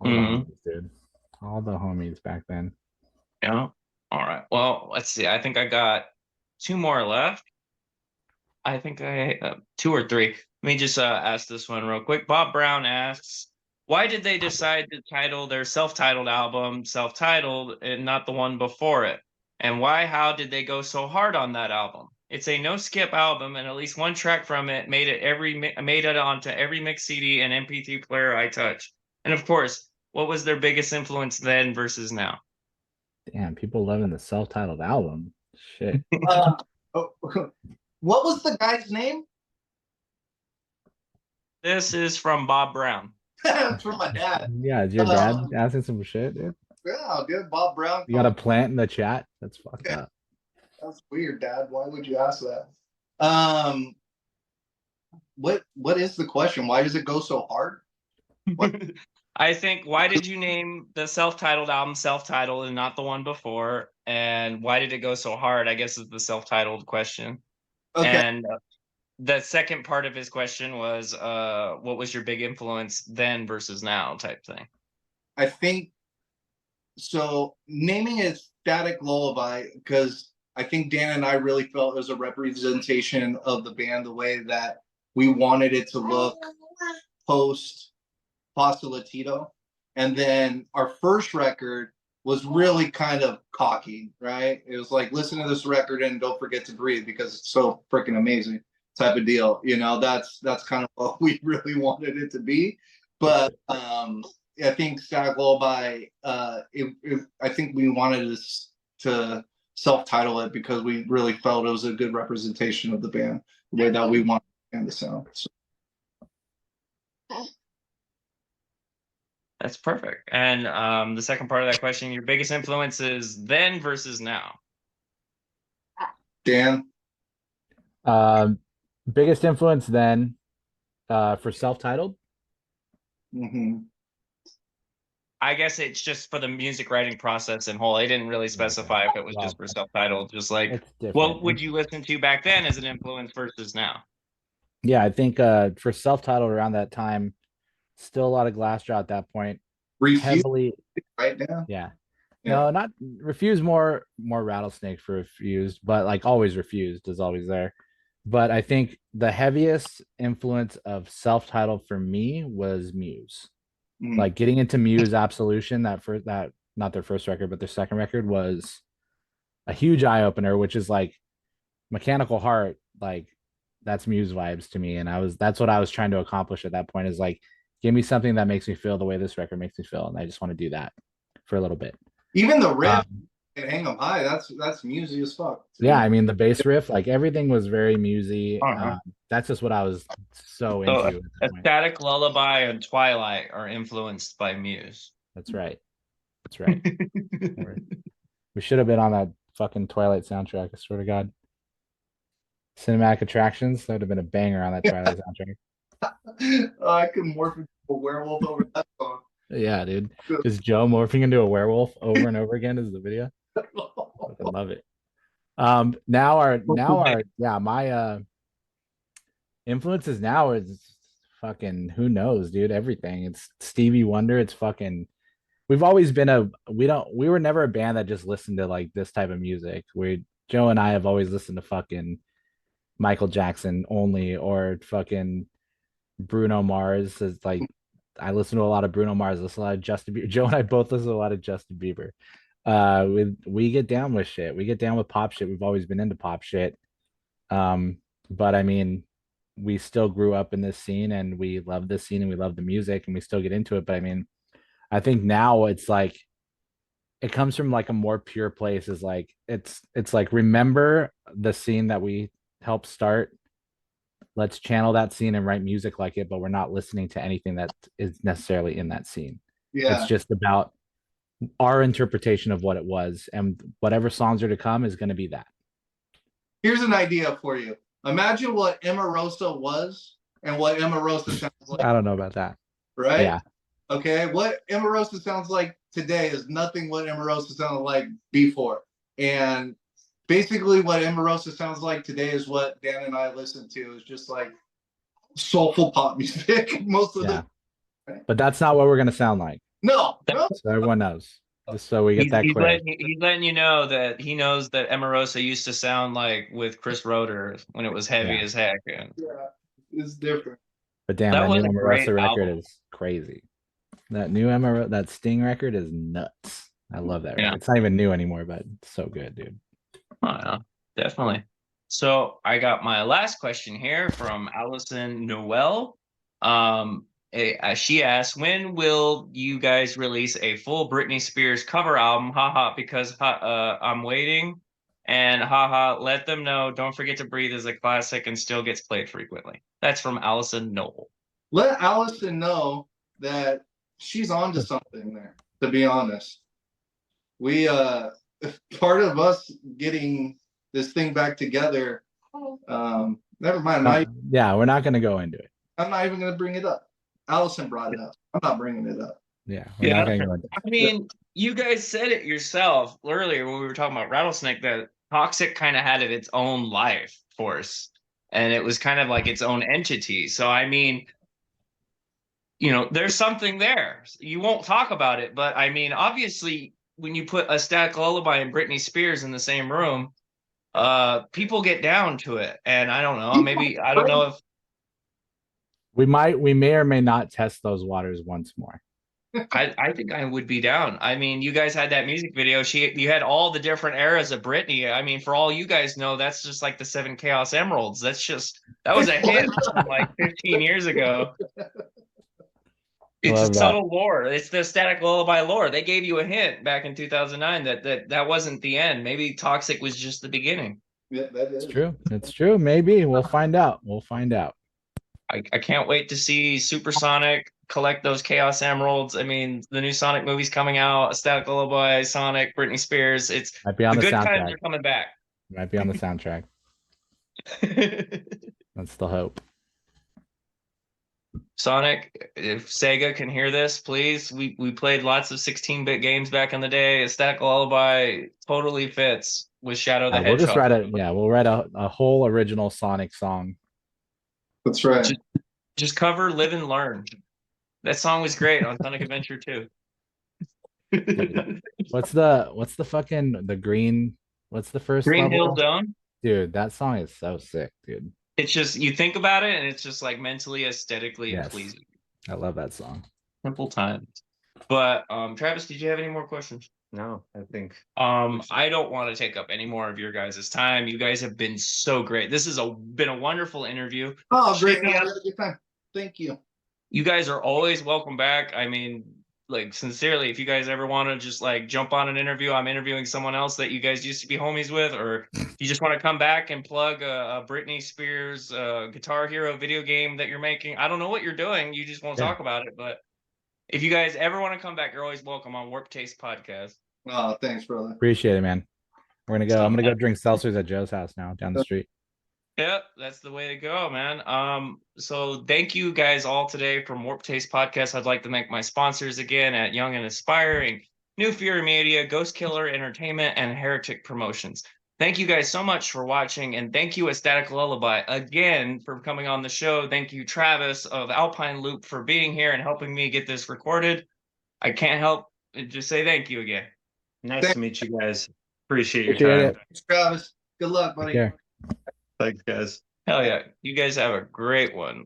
All the Mhm. homies, dude. All the homies back then. Yeah. All right. Well, let's see. I think I got two more left. I think I two or three. Let me just ask this one real quick. Bob Brown asks, why did they decide to title their self-titled album self-titled and not the one before it? And why, how did they go so hard on that album? It's a no-skip album, and at least one track from it made it onto every mix CD and MP3 player I touch. And of course, what was their biggest influence then versus now? Damn, people loving the self-titled album. Shit. What was the guy's name? This is from Bob Brown. It's from my dad. Yeah, is your dad asking some shit, dude? Yeah, dude, Bob Brown. You got a plant in the chat? That's fucked up. That's weird, Dad. Why would you ask that? What is the question? Why does it go so hard? I think why did you name the self-titled album self-titled and not the one before? And why did it go so hard? I guess is the self-titled question. Okay. And the second part of his question was what was your big influence then versus now type thing. I think so naming it Static Lullaby, because I think Dan and I really felt it was a representation of the band, the way that we wanted it to look post Latito. And then our first record was really kind of cocky, right? It was like, listen to this record and don't forget to breathe because it's so freaking amazing type of deal. That's kind of what we really wanted it to be. But I think Static Lullaby, I think we wanted to self-title it because we really felt it was a good representation of the band, the way that we wanted the band to sound. So. That's perfect. And the second part of that question, your biggest influences then versus now. Dan? Biggest influence then for self-titled? I guess it's just for the music writing process in whole. They didn't really specify if it was just for self-titled. Just like, what would you listen to back then as an influence versus now? Yeah, I think for self-titled around that time, still a lot of Glassjaw at that point. Refuse heavily right now. Yeah. No, not Refuse, more Rattlesnake for Refused, but like always Refused is always there. But I think the heaviest influence of self-titled for me was Muse. Like getting into Muse Absolution, that not their first record, but their second record was a huge eye-opener, which is like Mechanical Heart, like that's Muse vibes to me. And that's what I was trying to accomplish at that point, is like, give me something that makes me feel the way this record makes me feel. And I just want to do that for a little bit. Even the riff and Hang 'em High, that's musy as fuck. Yeah, I mean the bass riff, like everything was very musy. That's just what I was so into. Static Lullaby and Twilight are influenced by Muse. That's right. We should have been on that fucking Twilight soundtrack, I swear to God. Cinematic Attractions, that would have been a banger on that Twilight soundtrack. I could morph into a werewolf over that song. Yeah, dude. Is Joe morphing into a werewolf over and over again is the video? I love it. My influences now is fucking who knows, dude. Everything. It's Stevie Wonder. It's fucking. We've always been we were never a band that just listened to like this type of music. Joe and I have always listened to fucking Michael Jackson only, or fucking Bruno Mars. Is like, I listen to a lot of Bruno Mars, listen to a lot of Justin Bieber. Joe and I both listen to a lot of Justin Bieber. We get down with shit. We get down with pop shit. We've always been into pop shit. But I mean, we still grew up in this scene and we love this scene and we love the music and we still get into it. But I mean, I think now it's like it comes from like a more pure place. Is like it's like, remember the scene that we helped start. Let's channel that scene and write music like it, but we're not listening to anything that is necessarily in that scene. Yeah. It's just about our interpretation of what it was, and whatever songs are to come is going to be that. Here's an idea for you. Imagine what Emarosa was and what Emarosa sounds like. I don't know about that. Right? Yeah. Okay. What Emarosa sounds like today is nothing what Emarosa sounded like before. And basically what Emarosa sounds like today is what Dan and I listen to. Is just like soulful pop music most of the. But that's not what we're going to sound like. No. So everyone knows. Just so we get that clear. He's letting you know that he knows that Emarosa used to sound like with Chris Roeder when it was heavy as heck. And Yeah, it's different. But damn, that that was new a great Emarosa record album. is crazy. That new that Sting record is nuts. I love that record. Yeah. It's not even new anymore, but it's so good, dude. Oh, yeah, definitely. So I got my last question here from Allison Noel. She asked, when will you guys release a full Britney Spears cover album? Haha, because I'm waiting. And haha, let them know. Don't Forget to Breathe is a classic and still gets played frequently. That's from Allison Noel. Let Allison know that she's onto something there, to be honest. We part of us getting this thing back together, never mind. Yeah, we're not going to go into it. I'm not even going to bring it up. Allison brought it up. I'm not bringing it up. Yeah, we're not going to go into it. I mean, you guys said it yourself earlier when we were talking about Rattlesnake, that Toxic kind of had its own life force, and it was kind of like its own entity. So, I mean, you know, there's something there. You won't talk about it, but I mean, obviously, when you put a Static Lullaby and Britney Spears in the same room, people get down to it. And I don't know, maybe, I don't know if we may or may not test those waters once more. I think I would be down. I mean, you guys had that music video. You had all the different eras of Britney. I mean, for all you guys know, that's just like the 7 Chaos Emeralds. That was a hit from like 15 years ago. It's a subtle lore. It's the Static Lullaby lore. They gave you a hint back in 2009 that wasn't the end. Maybe Toxic was just the beginning. Yeah, that is true. It's true. Maybe we'll find out. I can't wait to see Supersonic collect those Chaos Emeralds. I mean, the new Sonic movie's coming out. Static Lullaby, Sonic, Britney Spears. Might be on the good soundtrack. times are coming back. Might be on the soundtrack. That's the hope. Sonic, if Sega can hear this, please. We played lots of 16-bit games back in the day. Static Lullaby totally fits with Shadow the Hedgehog. We'll write a whole original Sonic song. That's right. Just cover Live and Learn. That song was great on Sonic Adventure 2. What's the fucking the green? What's the first Green level? Hill Zone? Dude, that song is so sick, dude. It's just, you think about it and it's just like mentally, aesthetically pleasing. I love that song. Simple times. But Travis, did you have any more questions? No, I think. I don't want to take up any more of your guys' time. You guys have been so great. This has been a wonderful interview. Oh, great. I had a good time. Thank you. You guys are always welcome back. I mean, like, sincerely, if you guys ever want to just like jump on an interview, I'm interviewing someone else that you guys used to be homies with, or you just want to come back and plug a Britney Spears Guitar Hero video game that you're making. I don't know what you're doing. You just won't talk about it. But if you guys ever want to come back, you're always welcome on Warp Taste Podcast. Oh, thanks, brother. Appreciate it, man. I'm gonna go drink seltzers at Joe's house now down the street. Yep, that's the way to go, man. So thank you guys all today from Warp Taste Podcast. I'd like to thank my sponsors again at Young and Aspiring, New Fury Media, Ghost Killer Entertainment, and Heretic Promotions. Thank you guys so much for watching, and thank you, Static Lullaby, again for coming on the show. Thank you, Travis of Alpine Loop, for being here and helping me get this recorded. I can't help just say thank you again. Nice to meet you guys. Appreciate your time. Thanks, Travis. Good luck, buddy. Take care. Thanks, guys. Hell yeah. You guys have a great one.